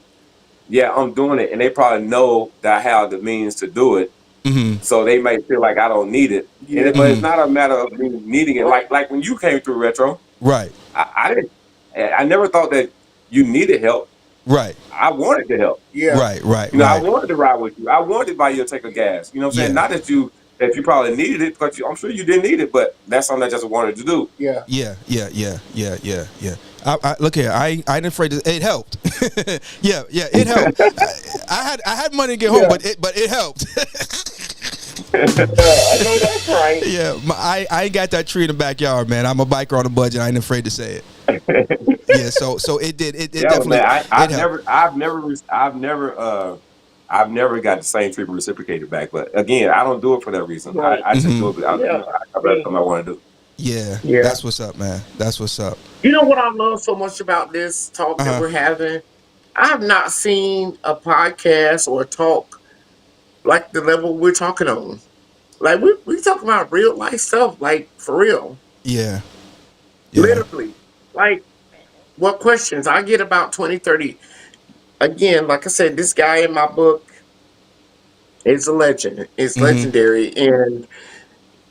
yeah, I'm doing it, and they probably know that I have the means to do it, so they may feel like I don't need it. Yeah. But it's not a matter of me needing it. Like when you came through retro, Right. I didn't. I never thought that you needed help. Right. I wanted to help. Yeah. Right. Right. I Right. wanted to ride with you. I wanted to buy you a tank of gas. You know what I'm saying? Yeah. Not that you probably needed it, because I'm sure you didn't need it, but that's something I just wanted to do. Yeah. Yeah. Yeah. Yeah. Yeah. Yeah. Yeah. Look here. I ain't afraid to. It helped. Yeah. Yeah. It helped. I had money to get home, Yeah. but it helped. I know that's right. Yeah. I ain't got that tree in the backyard, man. I'm a biker on a budget. I ain't afraid to say it. Yeah. So it did. It Yeah, but definitely. man, It helped. I've never got the same treatment reciprocated back. But again, I don't do it for that reason. Right. I just do it. Yeah. That's something I want to do. Yeah. Yeah. That's what's up, man. That's what's up. You know what I love so much about this talk Uh that huh. we're having? I have not seen a podcast or a talk like the level we're talking on. Like we talk about real life stuff, like for real. Yeah. Yeah. Literally. Like what questions? I get about 20, 30. Again, like I said, this guy in my book is a legend. It's legendary. And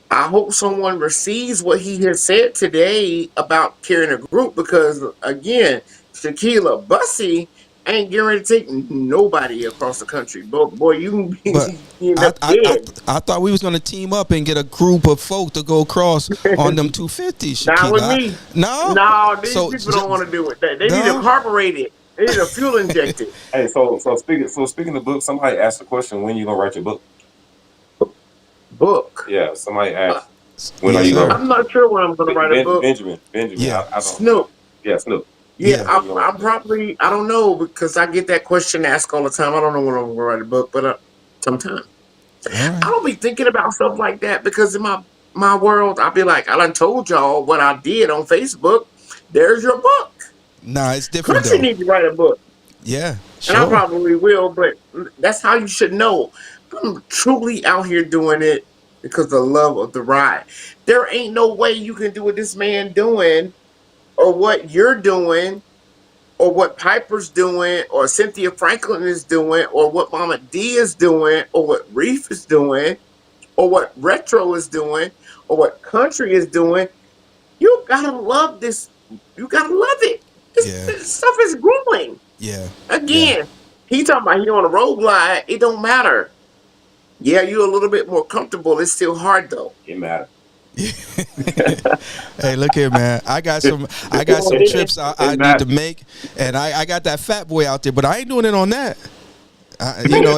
I hope someone receives what he has said today about carrying a group because, again, Shekelia Bussy ain't getting ready to take nobody across the country. But boy, you can But be you end up dead. I thought we was gonna team up and get a group of folk to go across on them 250s, Not with Shakila. me. No, No, these so people don't want to do it. They need to no. carburate it. They need to fuel inject it. Hey, so speaking of books, somebody asked the question, when you gonna write your book? Book. Yeah, somebody Uh, asked, when are Yes, you sir. gonna I'm not sure when I'm going to write a book. Benjamin. Yeah, I don't. Snoop. Yeah, Snoop. Yeah, yeah. When you gonna write I'm your book? probably, I don't know because I get that question asked all the time. I don't know when I'm going to write a book, but sometime. All I right. don't be thinking about stuff like that because in my world, I'll be like, I done told y'all what I did on Facebook. There's your book. Nah, it's Of different course, you though. need to write a book. Yeah, And I sure. probably will, but that's how you should know. I'm truly out here doing it because of the love of the ride. There ain't no way you can do what this man doing or what you're doing or what Piper's doing or Cynthia Franklin is doing or what Mama D is doing or what Reef is doing or what Retro is doing or what Country is doing. You gotta love this. You gotta love it. Yeah, This stuff is growing. yeah, yeah. Again, he talking about he on a road glide. It don't matter. Yeah, you're a little bit more comfortable. It's still hard though. It matters. Hey, look here, man. I got some trips I need to make, and I got that fat boy out there, but I ain't doing it on that.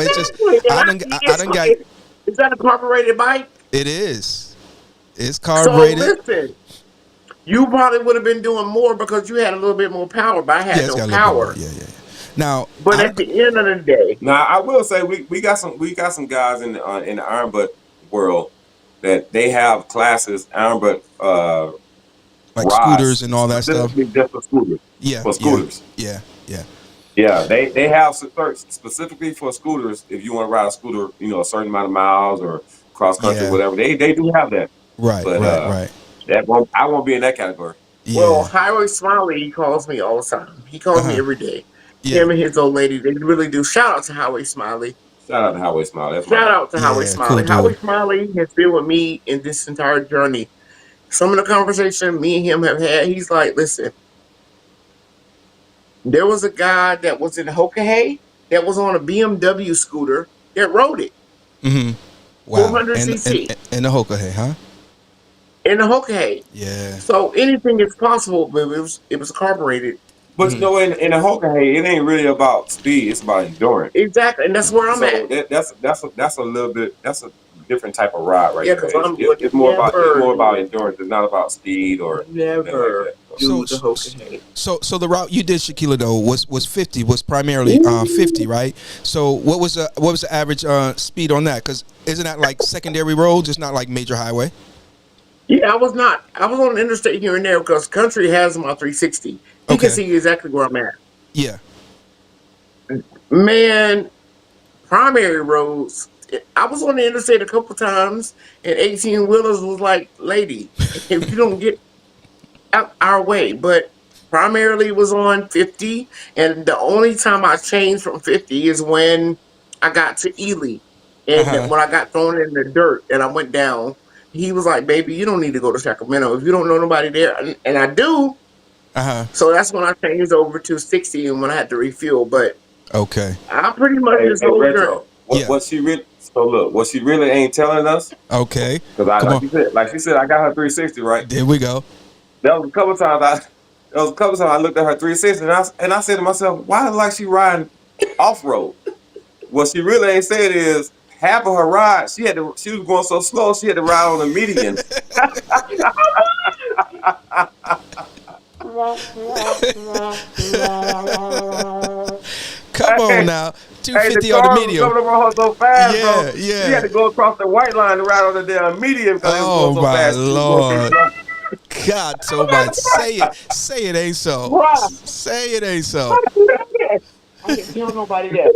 It's just I done got. Is that a carbureted bike? It is. It's So carbureted. listen, you probably would have been doing more because you had a little bit more power, but I Yeah, had it's no got a little bit more. power. Yeah, yeah. Now, But at the end of the day, Now I will say we got some guys in the iron butt world that they have classes iron butt like scooters rides and all that stuff. specifically just for scooters. Yeah, For yeah, scooters. yeah, yeah, Yeah, they have specifically for scooters. If you want to ride a scooter, a certain amount of miles or cross country, yeah. whatever, they do have that. Right, But right. I won't be in that category. well, Yeah. Highway Smiley, he calls me all the time. He calls me Uh-huh. every day. Yeah. Him and his old lady, they really do. Shout out to Highway Smiley. Shout out to Highway Smile. That's my Shout guy. out to Howie Yeah, cool Smiley. Howie dude. Smiley has been with me in this entire journey. Some of the conversation me and him have had, he's like, listen, there was a guy that was in Hokahay that was on a BMW scooter that rode it, Mm-hmm. Wow. 400cc And the Hokahay, huh? in the Hokahay. Yeah. So anything is possible, but it was carbureted. But in a Hokahay, it ain't really about speed. It's about endurance. Exactly, and that's where I'm So at. that's a little bit that's a different type of ride right Yeah, there. because I'm would It's more about never, endurance. It's not about speed or anything like never that. do So, the Hokahay. so the route you did, Shekelia, though, was 50, was primarily 50, right? So what was the average speed on that? Because isn't that like secondary roads? It's not like major highway. Yeah, I was not. I was on the interstate here and there because Country has my 360. He can Okay. see exactly where I'm at. Yeah. Man, primary roads. I was on the interstate a couple times, and 18 wheelers was like, "Lady, if you don't get out our way," but primarily was on 50. And the only time I changed from 50 is when I got to Ely, Uh and huh. when I got thrown in the dirt and I went down. He was like, "Baby, you don't need to go to Sacramento if you don't know nobody there," and I do. Uh huh. So that's when I changed over to 60 and when I had to refuel. But Okay. I pretty much Hey, just hey hold her. Retro, Yeah. what she really ain't telling us, Okay. because I Come on. like she said, I got her 360 right. There we go. There was a couple times I looked at her 360 and I said to myself, why like she riding off road? What she really ain't saying is half of her ride she was going so slow she had to ride on a median. Come on now. Hey, the 250 on the car was medium. coming over her so fast, bro. Yeah, yeah. She had to go across the white line to ride on the damn median because it was Oh going so my fast. Lord. God, so much. Say it. Say it ain't so. Bruh. Say it ain't so. I didn't tell nobody that.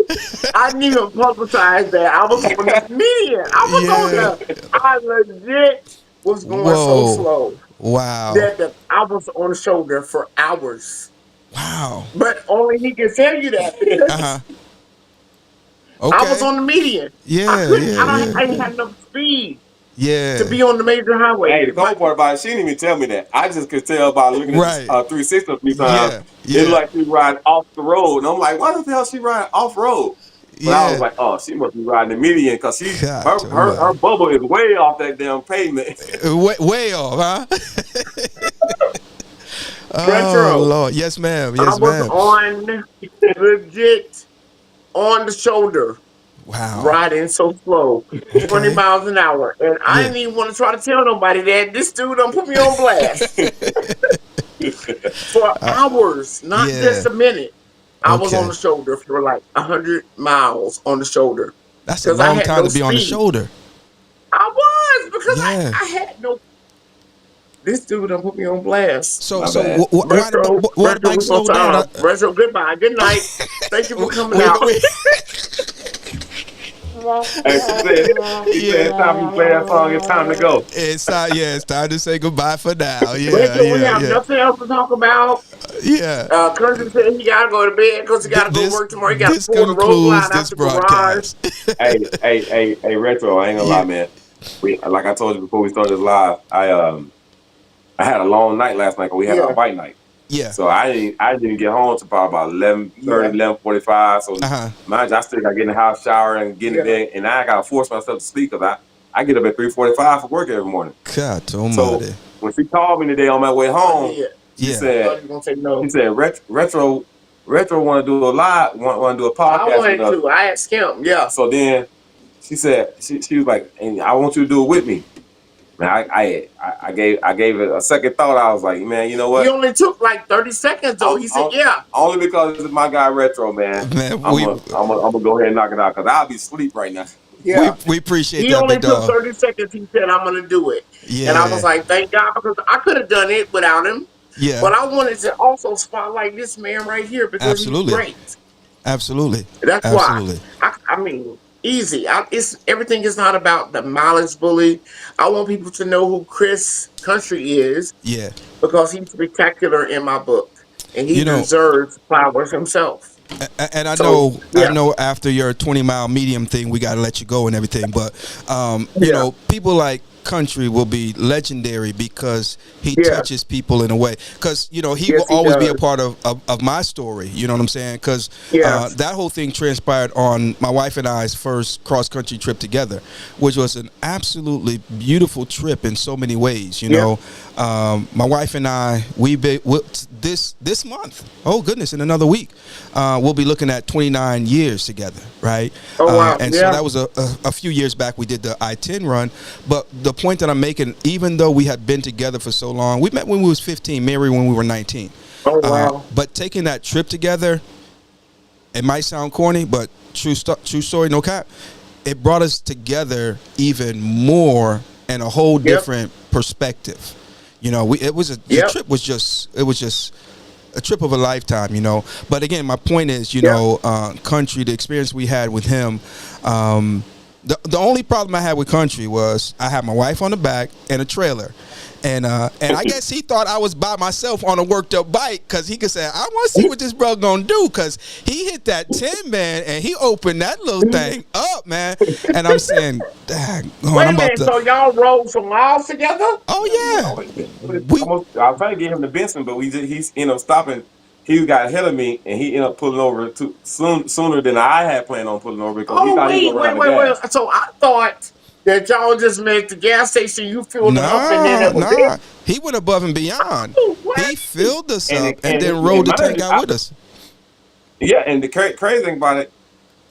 I didn't even publicize that. I was on the median. I was on Yeah. the. I legit was going so Whoa. slow Wow. that I was on the shoulder for hours. Wow. But only he can tell you that. Uh-huh. I was Okay. on the median. I Yeah, couldn't. yeah, I ain't yeah. had enough speed Yeah. to be on the major highway. Hey, the cold part about it, she didn't even tell me that. I just could tell by looking at Right. the 360 a few times. Yeah. It looked Yeah. like she riding off the road. And I'm like, why the hell she riding off road? But I was Yeah. like, oh, she must be riding the median because God, her bubble is way off that damn pavement. way off, huh? Oh Retro. Lord. Yes, ma'am. I Yes, was ma'am. on legit on the shoulder, Wow. riding so slow, 20 miles an hour. And I Yeah. didn't even want to try to tell nobody that. This dude done put me on blast for hours, not yeah. just a minute. I was on Okay. the shoulder for like 100 miles on the shoulder That's a because I long had time no to be on the speed. shoulder. I was because Yeah. I had no. This dude done put me on blast. So My so bad. why the bike we gonna slow down? sign. Retro, goodbye. Good night. Thank you for coming we, out. we, Hey, she said it's time for you to play that song. It's time to go. it's time to say goodbye for now. Yeah, Retro, we yeah, have yeah, nothing else to talk about. yeah. Country said he gotta go to bed because he gotta go This work tomorrow. He gotta this pull the road concludes line out this the garage. broadcast. Hey, Retro. I ain't gonna lie, Yeah, man. We like I told you before we started this live. I had a long night last night because we had our Yeah, bike night. yeah, So I didn't get home till probably about 11:30, yeah, 11:45. So uh-huh. mind you, I still got to get in the house, shower, and get in yeah. bed. And I got to force myself to sleep because I get up at 3:45 for work every morning. God So almighty. when she called me today on my way I home, did. she Yeah. I thought said, you were gonna say no. Retro want to do a live, want to do a I podcast with wanted us. to. I asked him. Yeah, So then she said, she was like, and I want you to do it with me. Man, I gave it a second thought. I was like, man, you know he what? only took like 30 seconds though. He said, "Yeah, Only because it's my guy Retro, man. Man, I'm gonna go ahead and knock it out because I'll be asleep right now. yeah." we appreciate He that, only big took dog. 30 seconds. He said, "I'm gonna do it," and I was Yeah, like, "Thank God," because I could have done it without him. yeah. But I wanted to also spotlight this man right here because he's Absolutely, great. absolutely, That's why. absolutely. I mean, easy. It's everything is not about the mileage bully. I want people to know who Chris Country is Yeah. because he's spectacular in my book, and he You know, deserves flowers himself. and So I yeah, know after your 20-mile medium thing, we got to let you go and everything. But, you yeah, know, people like Country will be legendary because he yeah. touches people in a way. Because, you know, he will Yes, he always be a does. part of my story. You know what I'm saying? Because Yeah, that whole thing transpired on my wife and I's first cross-country trip together, which was an absolutely beautiful trip in so many ways. You yeah. know, my wife and I, this month, oh goodness, in another week, we'll be looking at 29 years together, right? Oh wow, And so yeah. that was a few years back. We did the I-10 run, but the point that I'm making, even though we had been together for so long, we met when we was 15, married when we were 19. Oh wow. But taking that trip together, it might sound corny, but true story, no cap. It brought us together even more and a whole Yep, different perspective. You know, the yep, trip was just a trip of a lifetime, you know. But again, my point is, you yep. know, Country, the experience we had with him, the only problem I had with Country was I had my wife on the back and a trailer. And I guess he thought I was by myself on a worked up bike because he could say, I want to see what this bro gonna do, because he hit that 10 man and he opened that little thing up, man. And I'm saying, dang, Wait a I'm about minute. to. So y'all rode for miles together? Oh I yeah, we was trying to get him to Benson, but he's ended up stopping. He got ahead of me, and he ended up pulling over sooner than I had planned on pulling over because he Oh thought he was wait, gonna run out wait, of wait, wait. gas. So I thought that y'all just met at the gas station. You filled it up, and then nah that was it. nah. He went above and beyond. Oh, what? He filled us And up it, and and then it, rode and the mind tank you, out with us yeah, and the crazy thing about it,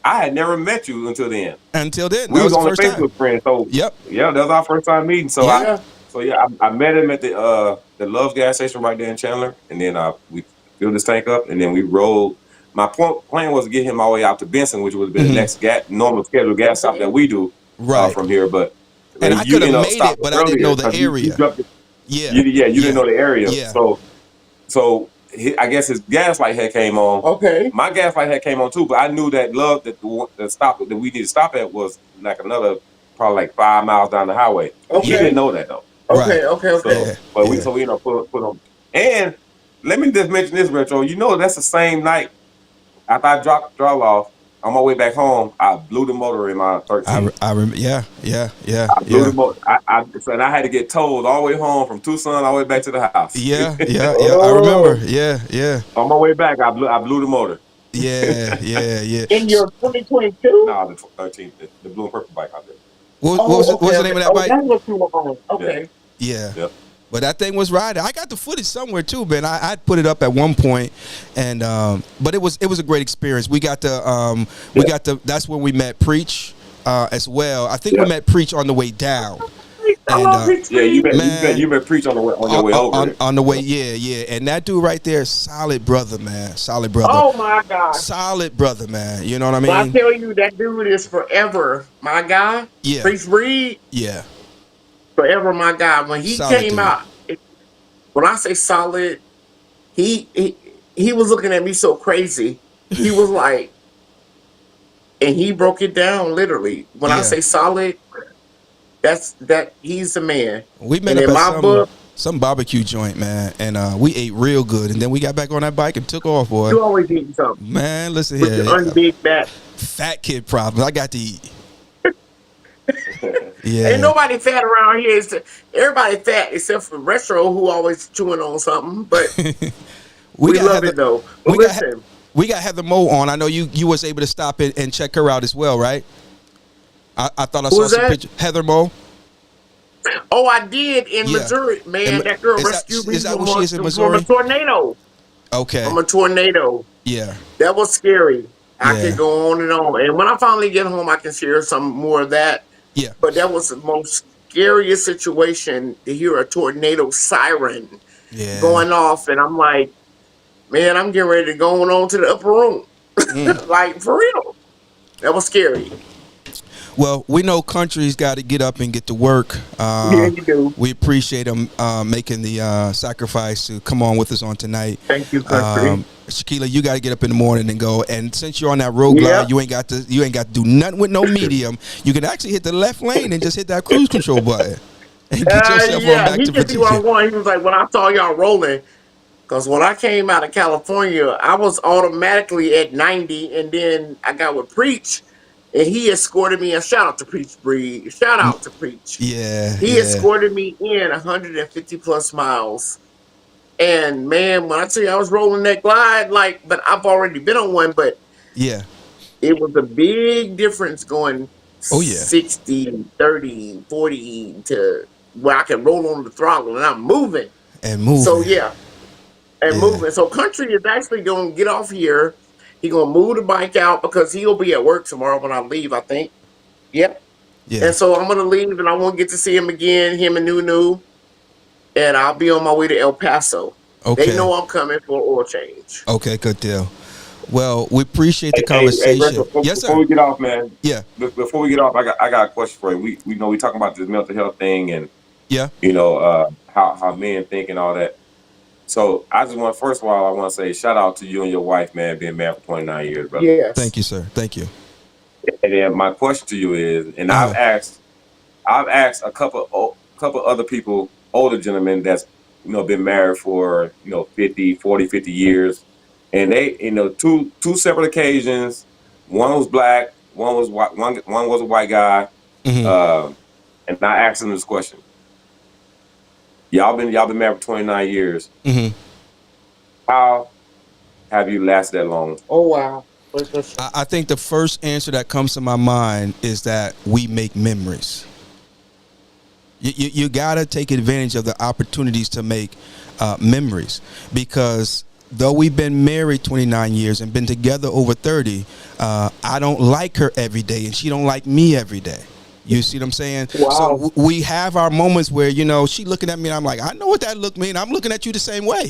I had never met you until then. until then. That We was was the only first time. Facebook friends, so Yep, yeah, that was our first time meeting. yep. Yeah. I met him at the Love gas station right there in Chandler, and then we filled his tank up, and then we rode. My plan was to get him all the way out to Benson, which would have been the Hmm. next normal scheduled gas stop that Okay. we do Right. from here. But And when I you could have end up made it, stopping but I didn't know earlier the because you area. jumped, Yeah, you didn't yeah, know the area, yeah. so I guess his gas light had came on. Okay. My gas light had came on too, but I knew that the stop that we need to stop at was like another probably like 5 miles down the highway. He Yeah. didn't Okay. know that though. Right. Okay. Okay. Okay. Yeah. But Yeah. we ended up put on. And let me just mention this, Retro. You know that's the same night after I dropped off on my way back home. I blew the motor in my 13. I remember. Yeah. Yeah. Yeah. I blew Yeah. the motor. And I had to get towed all the way home from Tucson all the way back to the house. Yeah. Yeah. Yeah. I remember. Oh, Yeah. Yeah. On my way back, I blew the motor. Yeah. Yeah. Yeah. in your 2022? Nah, the 13, the blue and purple bike out there. Oh, What's okay. the Okay. name of that Oh, bike? that's what you were on. Yeah, Okay. Yeah. yeah. But that thing was riding. I got the footage somewhere too, man. I put it up at one point, and but it was a great experience. We got to that's when we met Preach as well. I think we Yeah. met Preach on the way down, I and love it. Yeah, man, you better preach on your way over there. on the way, yeah. And that dude right there, solid brother, man. Solid brother. Oh my God. Solid brother, man. You know what I When I mean? tell you that dude is forever my guy, Yeah, Priest Reed, yeah. forever my guy. When he Solid came dude. out, when I say solid, he was looking at me so crazy. He was like, and he broke it down literally. When I Yeah. say solid, that he's the man. We met And up in at my book, some barbecue joint, man, and we ate real good, and then we got back on that bike and took off, boy. you always eating something Man, listen with your here, unbig back. fat kid problems. I got to eat. Ain't Yeah, nobody fat around here. Everybody fat except for Retro, who always chewing on something. But we we got love Heather. it though. But We got listen, we got Heather Mo on. I know you was able to stop it and check her out as well, right? I thought I who saw was some that? pictures. Heather Mo. Oh, I did in Yeah. Missouri, man. That girl rescued me Is that from where she is in from a Missouri? tornado. Okay. From a tornado. Yeah. That was scary. I could Yeah. go on and on. And when I finally get home, I can share some more of that. Yeah. But that was the most scariest situation to hear a tornado siren Yeah. going off. And I'm like, man, I'm getting ready to go on to the upper room. Like, for real. That was scary. Well, we know country's got to get up and get to work. Yeah, you do. We appreciate them making the sacrifice to come on with us on tonight. Thank you, country. Shekelia, you got to get up in the morning and go. And since you're on that road glide, Yeah. you ain't got to do nothing with no medium. You can actually hit the left lane and just hit that cruise control button and get yourself on Yeah, back he to can see where I'm Virginia. going. He was like, when I saw y'all rolling, because when I came out of California, I was automatically at 90, and then I got with Preach, and he escorted me. And shout out to Preach Breed. Shout out to Preach. Yeah, He yeah, escorted me in 150 plus miles. And man, when I tell you I was rolling that glide, like, but I've already been on one, but yeah. it was a big difference going Oh yeah, 60, 30, 40 to where I can roll on the throttle and I'm moving. and So moving. yeah, and Yeah, moving. So Country is actually going to get off here. He going to move the bike out because he'll be at work tomorrow when I leave, I think. Yep. yeah. And so I'm going to leave and I won't get to see him again, him and Nunu. And I'll be on my way to El Paso. They Okay, know I'm coming for an oil change. okay, good deal. Well, we appreciate the Hey, conversation. Rachel, Yes, before sir. we get off, man. Yeah, Before we get off, I got a question for you. We know we talking about this mental health thing and yeah. how men think and all that. So I just want first of all I want to say shout out to you and your wife, man, being married for 29 years, brother. Yes. Thank you, sir. Thank you. And then my question to you is, and Uh, I've asked a couple other people, older gentlemen that's been married for 50 years, and they two separate occasions. One was black, one was white, one was a white guy. mhm. And I asked them this question: y'all been married for 29 years. Mhm. How have you lasted that long? Oh, wow. Great question. I think the first answer that comes to my mind is that we make memories. You gotta take advantage of the opportunities to make memories, because though we've been married 29 years and been together over 30, I don't like her every day and she don't like me every day. You see what I'm saying? Wow. So we have our moments where, she looking at me and I'm like, I know what that look mean. I'm looking at you the same way,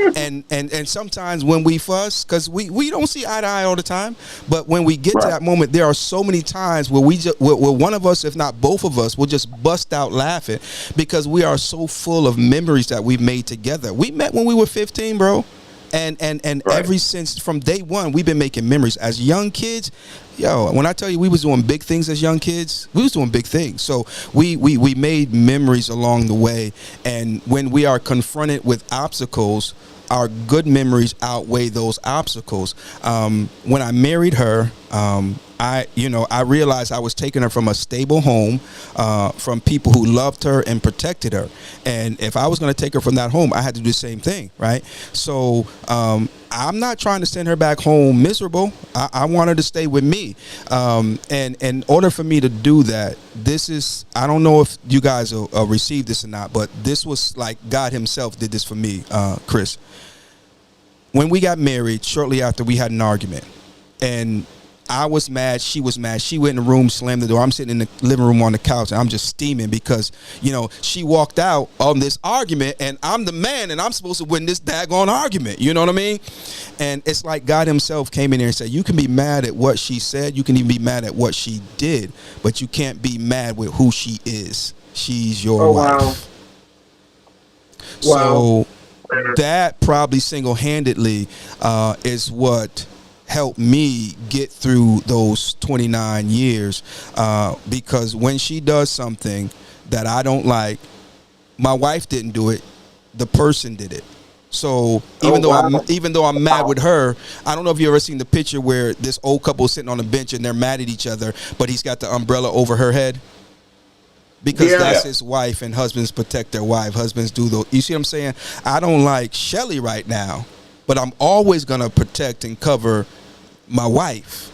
and sometimes when we fuss, because we don't see eye to eye all the time, but when we get to that moment, there are so many times where where one of us, if not both of us, will just bust out laughing because we are so full of memories that we've made together. We met when we were 15, bro. And ever since, from day one, we've been making memories as young kids. Yo, when I tell you we was doing big things as young kids, we was doing big things. So we made memories along the way. And when we are confronted with obstacles, our good memories outweigh those obstacles. When I married her, I realized I was taking her from a stable home, from people who loved her and protected her. And if I was going to take her from that home, I had to do the same thing, right? So I'm not trying to send her back home miserable. I want her to stay with me. And in order for me to do that, I don't know if you guys will receive this or not, but this was like God himself did this for me, Chris. When we got married, shortly after, we had an argument. And I was mad. She was mad. She went in the room, slammed the door. I'm sitting in the living room on the couch, and I'm just steaming because, she walked out on this argument, and I'm the man, and I'm supposed to win this daggone argument. You know what I mean? And it's like God himself came in there and said, you can be mad at what she said. You can even be mad at what she did, but you can't be mad with who she is. She's your wife. Wow. Wow. So that probably single-handedly is what helped me get through those 29 years, because when she does something that I don't like, my wife didn't do it, the person did it. So even though I'm mad with her, I don't know if you ever seen the picture where this old couple is sitting on a bench and they're mad at each other, but he's got the umbrella over her head. Because that's his wife, and husbands protect their wife. Husbands do those. You see what I'm saying? I don't like Shelly right now, but I'm always going to protect and cover my wife,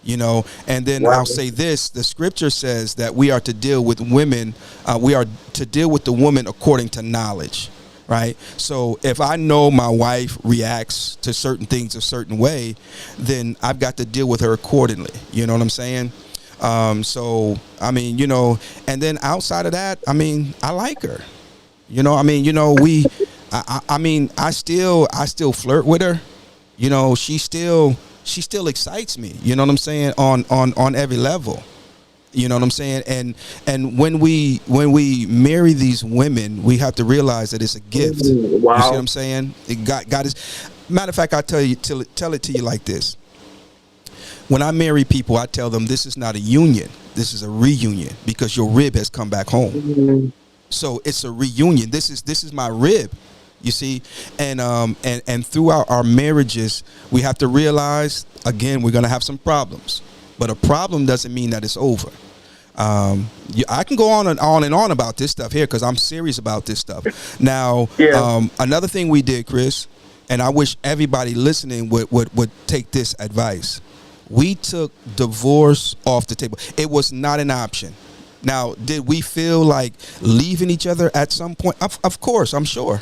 you know. And then I'll say this: the scripture says that we are to deal with women. We are to deal with the woman according to knowledge, right? So if I know my wife reacts to certain things a certain way, then I've got to deal with her accordingly. You know what I'm saying? So I mean, you know, and then outside of that, I mean, I like her. You know, I mean, you know, I mean, I still flirt with her. You know, she still excites me. You know what I'm saying? On every level. You know what I'm saying? And when we marry these women, we have to realize that it's a gift. Wow. You see what I'm saying? God is. Matter of fact, I tell it to you like this. When I marry people, I tell them this is not a union. This is a reunion, because your rib has come back home. Mm-hmm. So it's a reunion. This is my rib, you see. And throughout our marriages, we have to realize, again, we're going to have some problems. But a problem doesn't mean that it's over. I can go on and on about this stuff here because I'm serious about this stuff. Now, another thing we did, Chris, and I wish everybody listening would take this advice. We took divorce off the table. It was not an option. Now, did we feel like leaving each other at some point? Of course, I'm sure.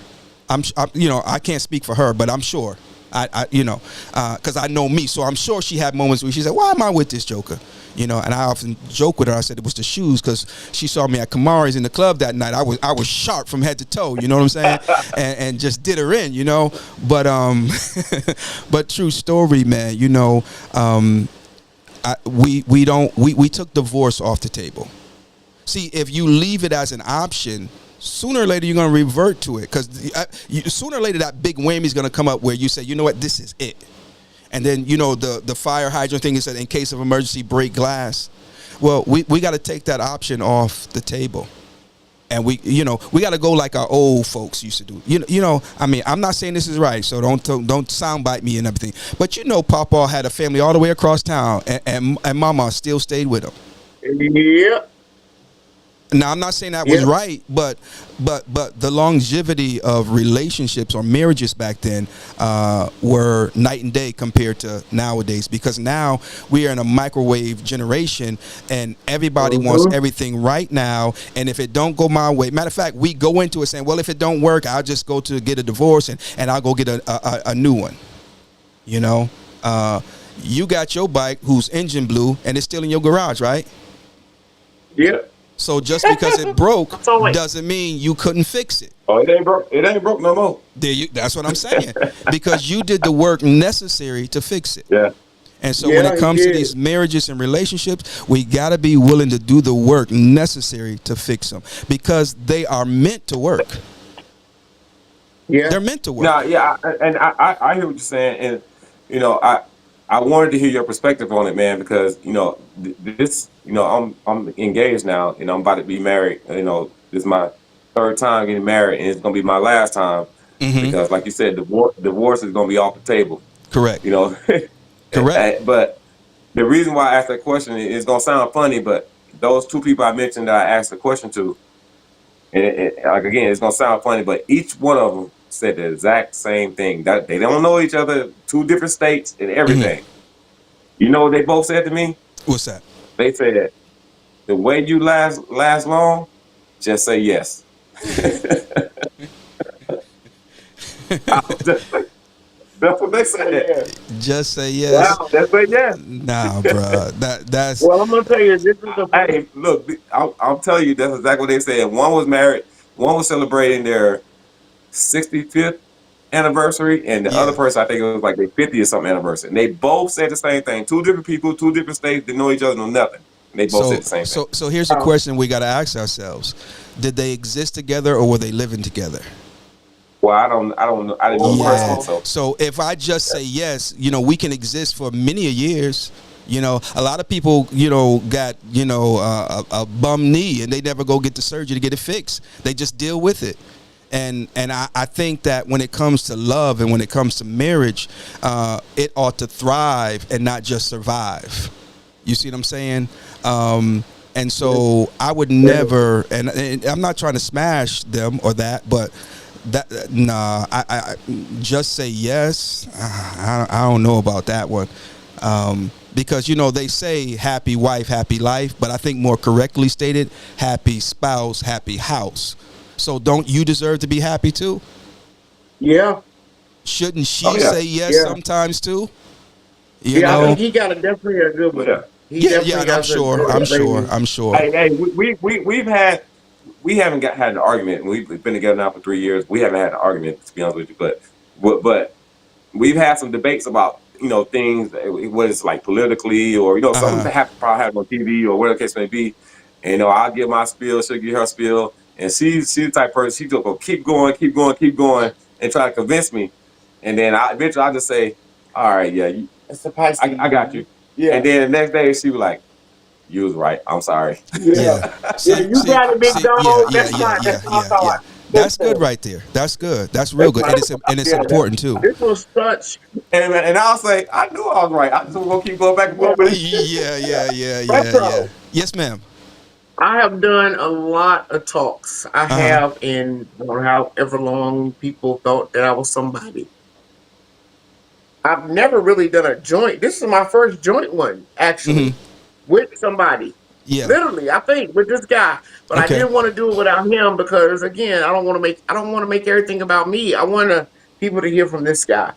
You know, I can't speak for her, but I'm sure. You know, because I know me, so I'm sure she had moments where she said, "Why am I with this joker?" You know, and I often joke with her. I said it was the shoes, because she saw me at Kamari's in the club that night. I was sharp from head to toe. You know what I'm saying? and just did her in. You know, but but true story, man. You know, we took divorce off the table. See, if you leave it as an option, sooner or later you're going to revert to it, because sooner or later that big whammy is going to come up where you say, you know what, this is it. And then, you know, the fire hydrant thing is that in case of emergency, break glass. Well, we got to take that option off the table. And we got to go like our old folks used to do. You know, I mean, I'm not saying this is right, so don't soundbite me and everything. But you know, Papa had a family all the way across town, and Mama still stayed with him. Yeah. Now, I'm not saying that was right, but the longevity of relationships or marriages back then were night and day compared to nowadays, because now we are in a microwave generation and everybody wants everything right now. And if it don't go my way, matter of fact, we go into it saying, well, if it don't work, I'll just go to get a divorce and I'll go get a new one. You know, you got your bike whose engine blew and it's still in your garage, right? Yeah. So just because it broke doesn't mean you couldn't fix it. Oh, it ain't broke. It ain't broke no more. That's what I'm saying. Because you did the work necessary to fix it. Yeah. And so when it comes to these marriages and relationships, we got to be willing to do the work necessary to fix them, because they are meant to work. Yeah. They're meant to work. No, yeah, I hear what you're saying, and you know, I wanted to hear your perspective on it, man, because you know this, you know, I'm engaged now, and I'm about to be married. You know, this is my third time getting married, and it's gonna be my last time, because, like you said, divorce is gonna be off the table. Correct. You know, correct. But the reason why I asked that question is gonna sound funny, but those two people I mentioned that I asked the question to, and like again, it's gonna sound funny, but each one of them said the exact same thing. That they don't know each other, two different states and everything. You know what they both said to me? What's that? They said, the way you last long, just say yes. That's what they said. Just say yes. Wow, just say yes. Nah, bro. That's. Well, I'm gonna tell you, this is the. Hey, look, I'll tell you, that's exactly what they said. One was married, one was celebrating their 65th anniversary, and the other person, I think it was like their 50th or something anniversary. And they both said the same thing. Two different people, two different states, didn't know each other, know nothing. And they both said the same thing. So here's the question we got to ask ourselves: did they exist together, or were they living together? Well, I didn't know him personally, so. So if I just say yes, we can exist for many a years. A lot of people, got, a bum knee and they never go get the surgery to get it fixed. They just deal with it. And I think that when it comes to love and when it comes to marriage, it ought to thrive and not just survive. You see what I'm saying? And so I would never, and I'm not trying to smash them or that, but I just say yes. I don't know about that one. Because, they say happy wife, happy life, but I think more correctly stated, happy spouse, happy house. So don't you deserve to be happy too? Yeah. Shouldn't she say yes sometimes too? You I know? think he got definitely a good one. I'm sure. Hey, we haven't had an argument. We've been together now for 3 years. We haven't had an argument, to be honest with you. But we've had some debates about things, what it's like politically, or something that probably happen on TV or whatever the case may be. And I'll give my spiel, she'll give her spiel, and she's the type of person, she just go keep going, and try to convince me. And then eventually I just say, all right, yeah, it's a I got you. Yeah. And then the next day she was like, you was right. I'm sorry. Yeah. You got it, big dog. Yeah. That's good right there. That's good. That's real good. And it's important too. This was such. And I'll say, I knew I was right. I just gonna keep going back and forth with it. Yeah. Yes, ma'am. I have done a lot of talks. I have in however long people thought that I was somebody. I've never really done a joint. This is my first joint one, actually, with somebody. Yeah. Literally, I think with this guy. But I didn't want to do it without him because again, I don't want to make everything about me. I want people to hear from this guy.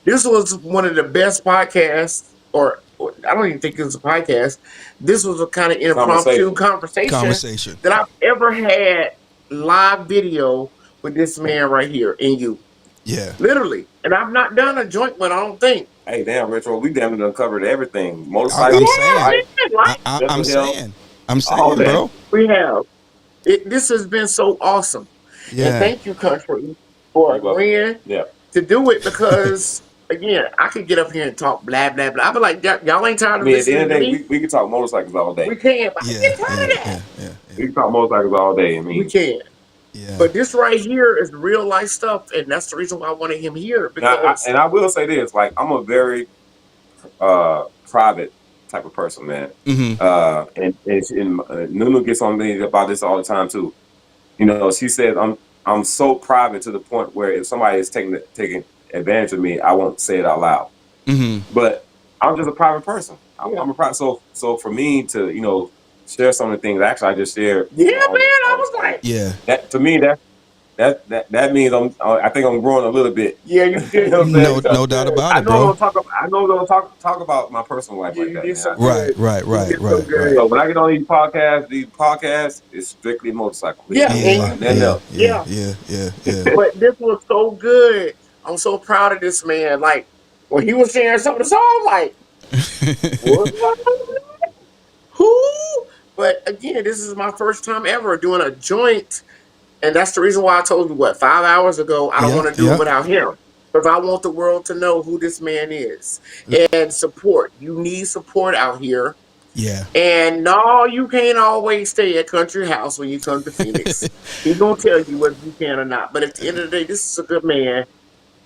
This was one of the best podcasts, or I don't even think it was a podcast. This was a kind of impromptu conversation that I've ever had live video with this man right here in you. Yeah. Literally. And I've not done a joint one, I don't think. Hey, damn, Retro, we damn near covered everything. Motorcycles. I'm saying, bro. We have. This has been so awesome. Yeah. And thank you, country, for agreeing to do it because, again, I could get up here and talk blah, blah, blah. I'll be like, y'all ain't tired of listening at the end to of the day, we can talk motorcycles all day. We can, but I get tired of that. We can talk motorcycles all day. We can. Yeah. But this right here is real life stuff, and that's the reason why I wanted him here. Because I will say this, like, I'm a very private type of person, man. And Nunu gets on me about this all the time too. She says I'm so private to the point where if somebody is taking advantage of me, I won't say it out loud. But I'm just a private person. I'm a private. So for me to share some of the things actually I just shared. Yeah, man, I was like, that to me that means I think I'm growing a little bit. Yeah, you did. No doubt about it, bro. I know I'm gonna talk about my personal life like that. So right. So when I get on these podcasts, it's strictly motorcycle. Yeah. But this was so good. I'm so proud of this man. Like when he was sharing some of the songs, like, who? But again, this is my first time ever doing a joint. And that's the reason why I told you 5 hours ago, I don't want to do it without him. Because I want the world to know who this man is. And support. You need support out here. Yeah. And no, you can't always stay at Country House when you come to Phoenix. He's going to tell you whether you can or not. But at the end of the day, this is a good man.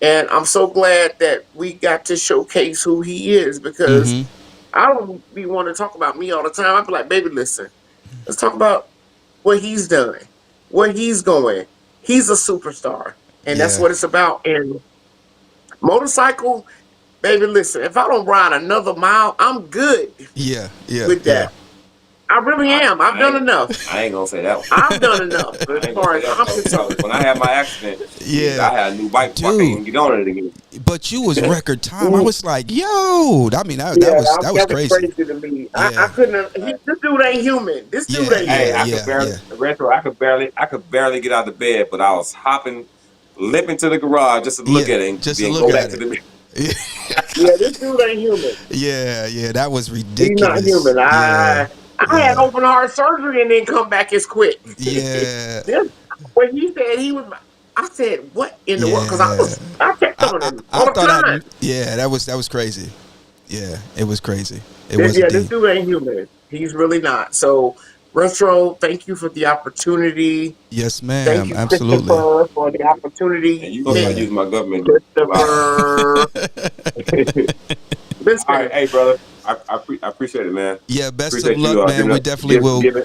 And I'm so glad that we got to showcase who he is. Because I don't be wanting to talk about me all the time. I be like, baby, listen. Let's talk about what he's done. Where he's going. He's a superstar. And that's what it's about. And motorcycle, baby, listen, if I don't ride another mile, I'm good. With that. I really am. I've done enough. I ain't gonna say that one. I've done enough. As far as I'm concerned. When I had my accident, I had a new bike. Dude, I couldn't even get on it again. But you was record time. I was like, yo, I mean, that was crazy. Crazy to me. I couldn't. This dude ain't human. This dude ain't human. I could barely get out of bed, but I was hopping, limping to the garage just to look at it, just to look at it. This dude ain't human. Yeah, that was ridiculous. He's not human. I had open heart surgery and then come back as quick. Yeah. When he said he was, I said, what in the world? Because Yeah. I checked on him I all the thought time. yeah, that was crazy. Yeah, it was crazy. It was Yeah, this indeed. dude ain't human. He's really not. So, Retro, thank you for the opportunity. Yes, Thank ma'am. you, Absolutely. Christopher, for the And opportunity. you gonna start Thank Yeah. you, using my government a lot. Christopher. All right, Listen, hey brother, I appreciate it, man. Yeah, best of Appreciate you luck, man. giving We up, definitely will. giving.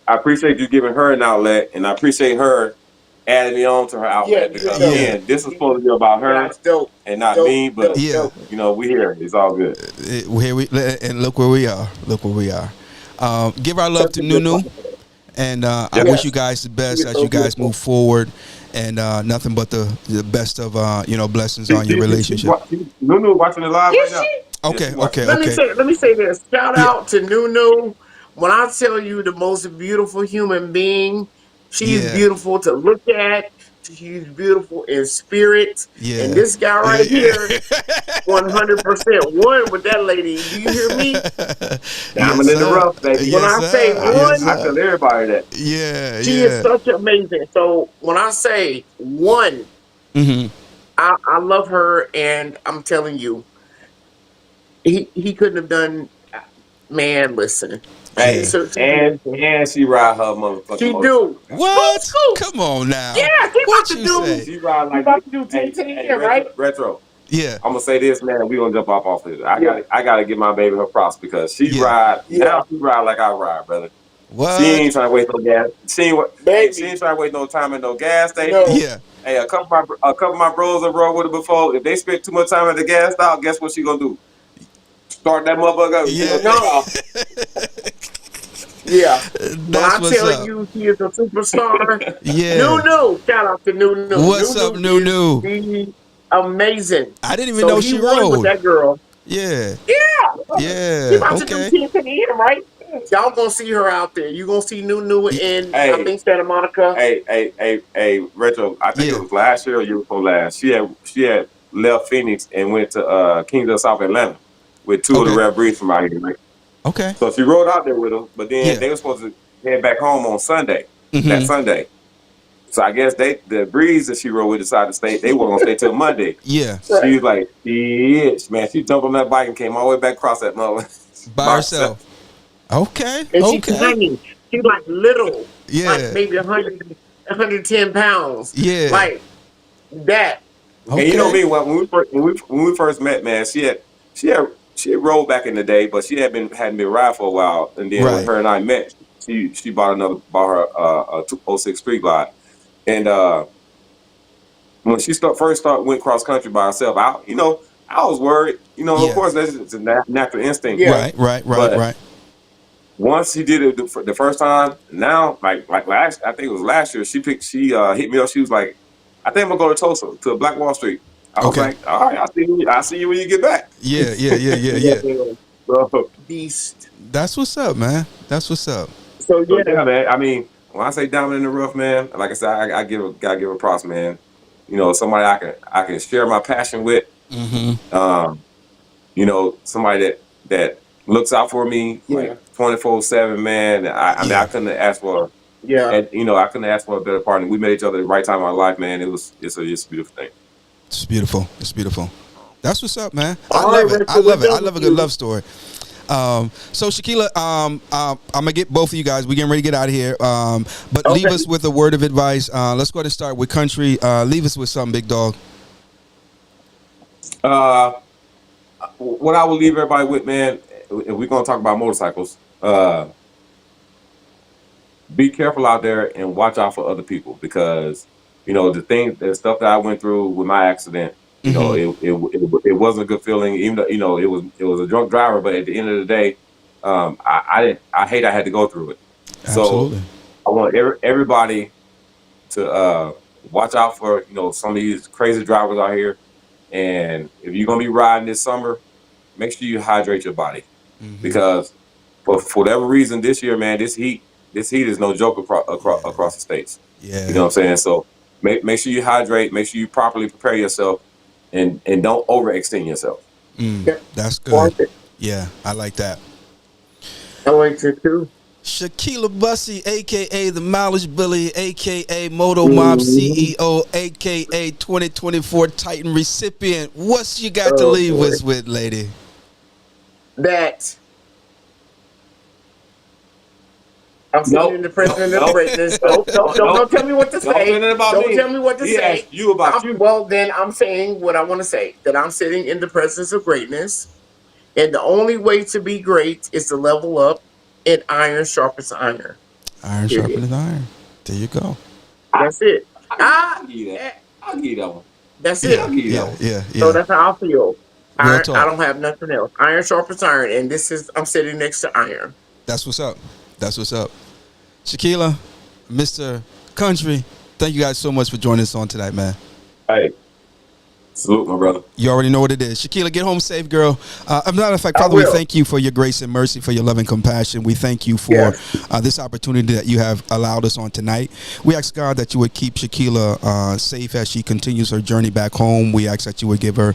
I appreciate you giving her an outlet, and I appreciate her adding me on to her yeah, outlet yeah, because Yeah. again, this is supposed to be about yeah, her it's dope, and not dope, me. But dope, Yeah. dope. we here. It's all good. Here we and look where we are. Look where we are. Give our love Such to a good Nunu, podcast. and I Yep. wish you Yes, guys the she best is as so you guys beautiful. move forward, and nothing but the best of blessings on your relationship. Nunu watching the live right Is now. she? Yeah, Okay. she watching Okay. it. Okay. Let me say this. Shout Yeah. out to Nunu. When I tell you the most beautiful human being, she's Yeah. beautiful to look at. She's beautiful in spirit. And Yeah. this guy Yeah. right here, 100% one with that lady. Do you hear me? Yes, Diamond in the sir. rough, baby. When Yes, I say sir. Yes, one, I sir. tell everybody that. Yeah. she is Yeah. such amazing. So when I say one, Hmm. I love her, and I'm telling you, he couldn't have done. Man, listen, Yeah. she's amazing. And she ride her motherfucking She motorcycle. do. Scoop, What? scoop. Come on now. Yeah, she about What to you do. say? She ride She like about to do hey, 10, hey, right? retro. Yeah. I'm gonna say this, man. We gonna jump off of it. Yeah, I gotta give my baby her props because she Yeah. ride yeah, now. She ride like I ride, brother. She What? ain't trying to waste no gas. Hey, she baby. ain't trying to waste no time at no gas station. No, Yeah. Hey, a couple of my bros have rode with her before. If they spent too much time at the gas stop, guess what she gonna do? Start that motherfucker up. She Yeah. gonna take no, off. yeah. When That's I what's tell up. you she is a superstar, Yeah. Nunu. Shout out to Nunu. What's up, Nunu is Nunu? the amazing. I didn't even So know he she won with rode. that girl. Yeah. Yeah, she Yeah. about to do Okay. 10 to the end, right? Y'all gonna see her out there. You gonna see Nunu Y- in I Hey, think Santa Monica. retro. I think it Yeah. was last year or year before last. She had left Phoenix and went to Kings of South Atlanta with two of the Okay. rare breeds from out here. Right? Okay. So she rode out there with them, but then Yeah. they were supposed to head back home on Sunday. That Hmm. Sunday. So I guess the breeds that she rode with decided to stay. They were gonna stay till Monday. Yeah. Right. She was like, "Bitch, man!" She jumped on that bike and came all the way back across that mother By by herself. herself. Okay. And she's Okay. tiny. She's like little, like Yeah. maybe 110 pounds. Yeah. Like that. And you know Okay. me when we first met, man, she had she had rode back in the day, but she hadn't been ride for a while. And then when Right. her and I met, she bought her a 206 Street Glide. And when she went cross country by herself, I was worried. You know, of Yeah. course that's just a natural instinct. Yeah. Right. Right. Right. But Right. once she did it the first time, now like last, I think it was last year, she hit me up. She was like, "I think I'm gonna go to Tulsa to Black Wall Street." I was Okay. like, "All right, I see you when you get back." Yeah. Yeah. Yeah. Yeah. Yeah, Yeah. man. So, Beast. That's what's up, man. That's what's up. So so yeah, yeah, man. I mean, when I say diamond in the rough, man, like I said, gotta give her props, man. You know, somebody I can share my passion with. Hmm. Um, you know, somebody that looks out for me yeah, like 24/7, man. I mean, I Yeah. couldn't ask for. yeah. And I couldn't ask for a better partner. We met each other at the right time in our life, man. It's a beautiful thing. It's beautiful. It's beautiful. That's what's up, man. I All right, love it. I Rachel, we're love it. I done love a with good you. love story. So Shekelia, I'm gonna get both of you guys. We're getting ready to get out of here. But leave Okay. us with a word of advice. Let's go ahead and start with country. Leave us with something, big dog. Uh, what I will leave everybody with, man, if we're gonna talk about motorcycles, be careful out there and watch out for other people because the stuff that I went through with my accident, Hmm. it wasn't a good feeling. Even though it was a drunk driver, but at the end of the day, I hate I had to go through it. So Absolutely. I want everybody to watch out for some of these crazy drivers out here. And if you're gonna be riding this summer, make sure you hydrate your body Hmm. because for whatever reason this year, man, this heat is no joke Yeah. across the states. You know Yeah. what I'm saying? So make sure you hydrate, make sure you properly prepare yourself, and don't overextend yourself. Mm, Yeah. that's good. Like it. Yeah, I like that. I like it too. Shekelia Bussy, aka the Mileage Bully, aka Moto Mob CEO, aka 2024 Titan recipient. What's you got to leave us with, lady? That I'm sitting in the presence of greatness. Don't tell me what to say. Don't tell me what to say. Asked you about you. Well, then I'm saying what I want to say. That I'm sitting in the presence of greatness, and the only way to be great is to level up, and iron sharpens iron. Iron sharpens iron. There you go. That's it. I'll give you that. I'll give you that one. That's it. I'll give you that one. Yeah. So that's how I feel. Real I talk. don't have nothing else. Iron sharpens iron, and I'm sitting next to iron. That's what's up. That's what's up. Shekelia, Mr. Country, thank you guys so much for joining us on tonight, man. Hey, salute, my brother. You already know what it is. Shekelia, get home safe, girl. As a matter of fact, Father, we thank you for your grace and mercy, for your love and compassion. We thank you for this opportunity that you have allowed us on tonight. We ask, God, that you would keep Shekelia safe as she continues her journey back home. We ask that you would give her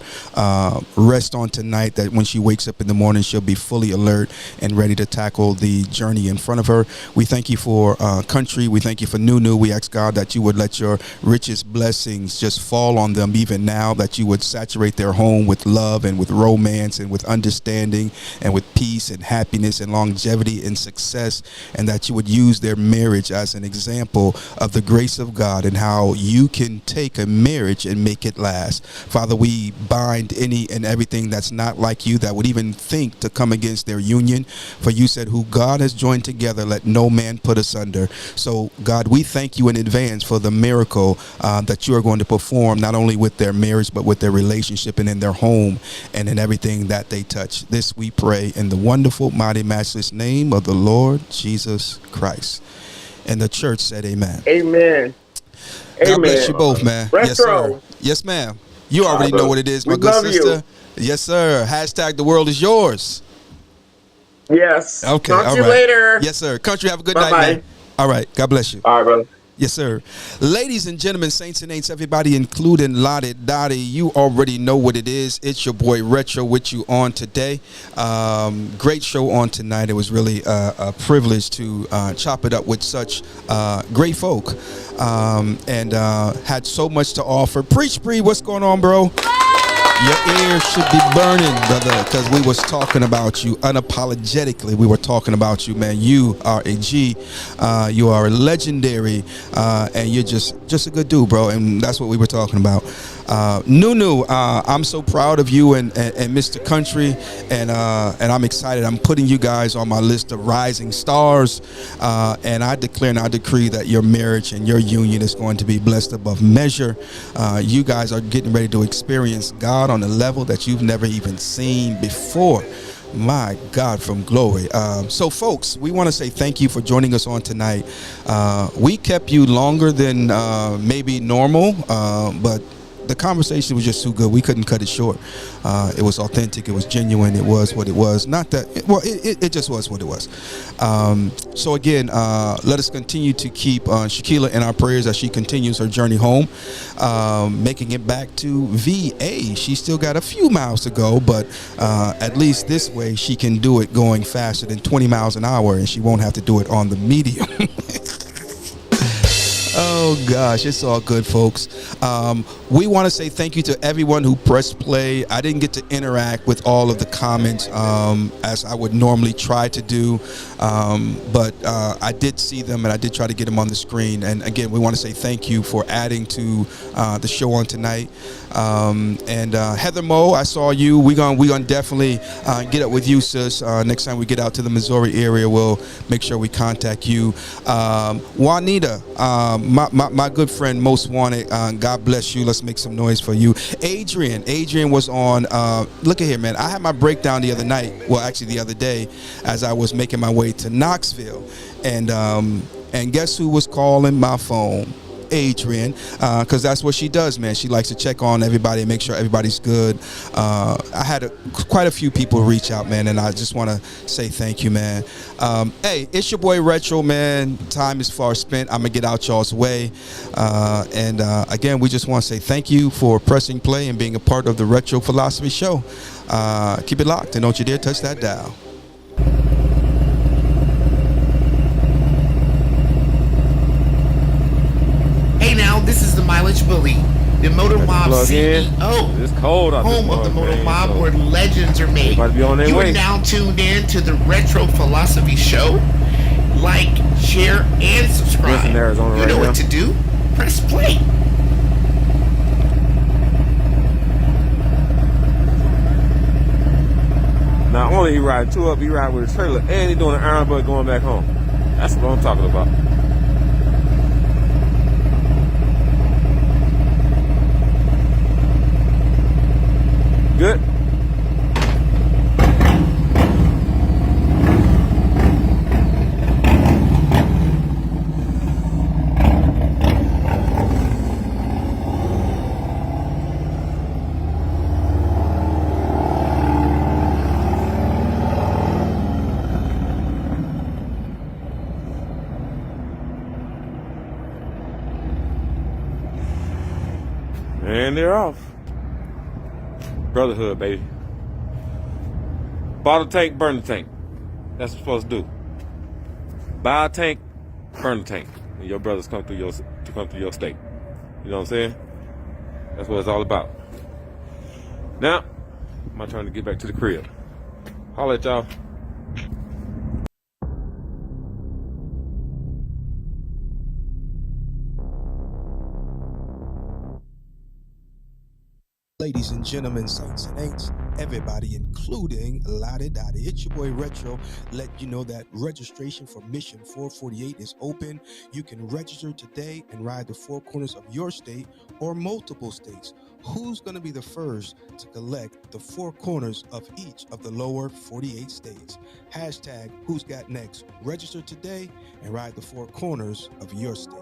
rest on tonight, that when she wakes up in the morning, she'll be fully alert and ready to tackle the journey in front of her. We thank you for Country. We thank you for Nunu. We ask, God, that you would let your richest blessings just fall on them even now, that you would saturate their home with love and with romance and with understanding and with peace and happiness and longevity and success, and that you would use their marriage as an example of the grace of God and how you can take a marriage and make it last. Father, we bind any and everything that's not like you, that would even think to come against their union. For you said, who God has joined together, let no man put asunder. So God, we thank you in advance for the miracle that you are going to perform, not only with their marriage, but with their relationship and in their home and in everything that they touch. This we pray in the wonderful, mighty, matchless name of the Lord Jesus Christ. And the church said amen. Amen. God bless you both, man. Retro. Yes, sir. Yes, ma'am. You already know what it is, my good sister. Yes, sir. Hashtag the world is yours. Yes. Okay. Talk all to you right. later. Yes, sir. Country, have a good Bye-bye. night, man. All right. God bless you. All right, brother. Yes, sir. Ladies and gentlemen, saints and ain'ts, everybody, including Lottie Dottie, you already know what it is. It's your boy Retro with you on today. Great show on tonight. It was really a privilege to chop it up with such great folk and had so much to offer. Preach, Bree, what's going on, bro? Your ears should be burning, brother, because we was talking about you unapologetically. We were talking about you, man. You are a G. You are a legendary, and you're just a good dude, bro. And that's what we were talking about. Nunu, I'm so proud of you and Mr. Country, and I'm excited. I'm putting you guys on my list of rising stars, and I declare and I decree that your marriage and your union is going to be blessed above measure. You guys are getting ready to experience God on a level that you've never even seen before. My God, from glory. So folks, we want to say thank you for joining us on tonight. We kept you longer than maybe normal, but the conversation was just too good. We couldn't cut it short. It was authentic. It was genuine. It was what it was. Not that, well, it just was what it was. So again, let us continue to keep Shekelia in our prayers as she continues her journey home, making it back to VA. She still got a few miles to go, but at least this way she can do it going faster than 20 miles an hour, and she won't have to do it on the medium. Oh gosh, it's all good, folks. We want to say thank you to everyone who pressed play. I didn't get to interact with all of the comments as I would normally try to do, but I did see them and I did try to get them on the screen. And again, we want to say thank you for adding to the show on tonight. And Heather Moe, I saw you. We gonna definitely get up with you, sis. Next time we get out to the Missouri area, we'll make sure we contact you. Juanita, my good friend, Most Wanted. God bless you. Let's make some noise for you. Adrian was on. Look at here, man. I had my breakdown the other night. Well, actually the other day, as I was making my way to Knoxville, and guess who was calling my phone? Adrian, because that's what she does, man. She likes to check on everybody and make sure everybody's good. I had quite a few people reach out, man, and I just want to say thank you, man. Hey, it's your boy Retro, man. Time is far spent. I'm gonna get out y'all's way, and again, we just want to say thank you for pressing play and being a part of the Retro Philosophy Show. Keep it locked and don't you dare touch that dial. Mileage Bully, the Motor Mob plug in. CEO. It's cold out Home this of the mug, Motor man, Mob, so where legends are made. everybody be on their You way. are now tuned in to the Retro Philosophy Show. Like, share, and subscribe. It's in Arizona You right know now. what to do. Press play. Not only he riding two up, he riding with a trailer, and he doing an iron butt going back home. That's what I'm talking about. Good. And they're off. Brotherhood, baby. Bottle tank, burn the tank. That's what you're supposed to do. Buy a tank, burn the tank. And your brothers come through your state. You know what I'm saying? That's what it's all about. Now, my turn to get back to the crib. Holla at y'all. Ladies and gentlemen, saints and ain'ts, everybody, including Lottie Dottie. It's your boy Retro. Let you know that registration for Mission 448 is open. You can register today and ride the four corners of your state or multiple states. Who's going to be the first to collect the four corners of each of the lower 48 states? Hashtag Who's Got Next. Register today and ride the four corners of your state.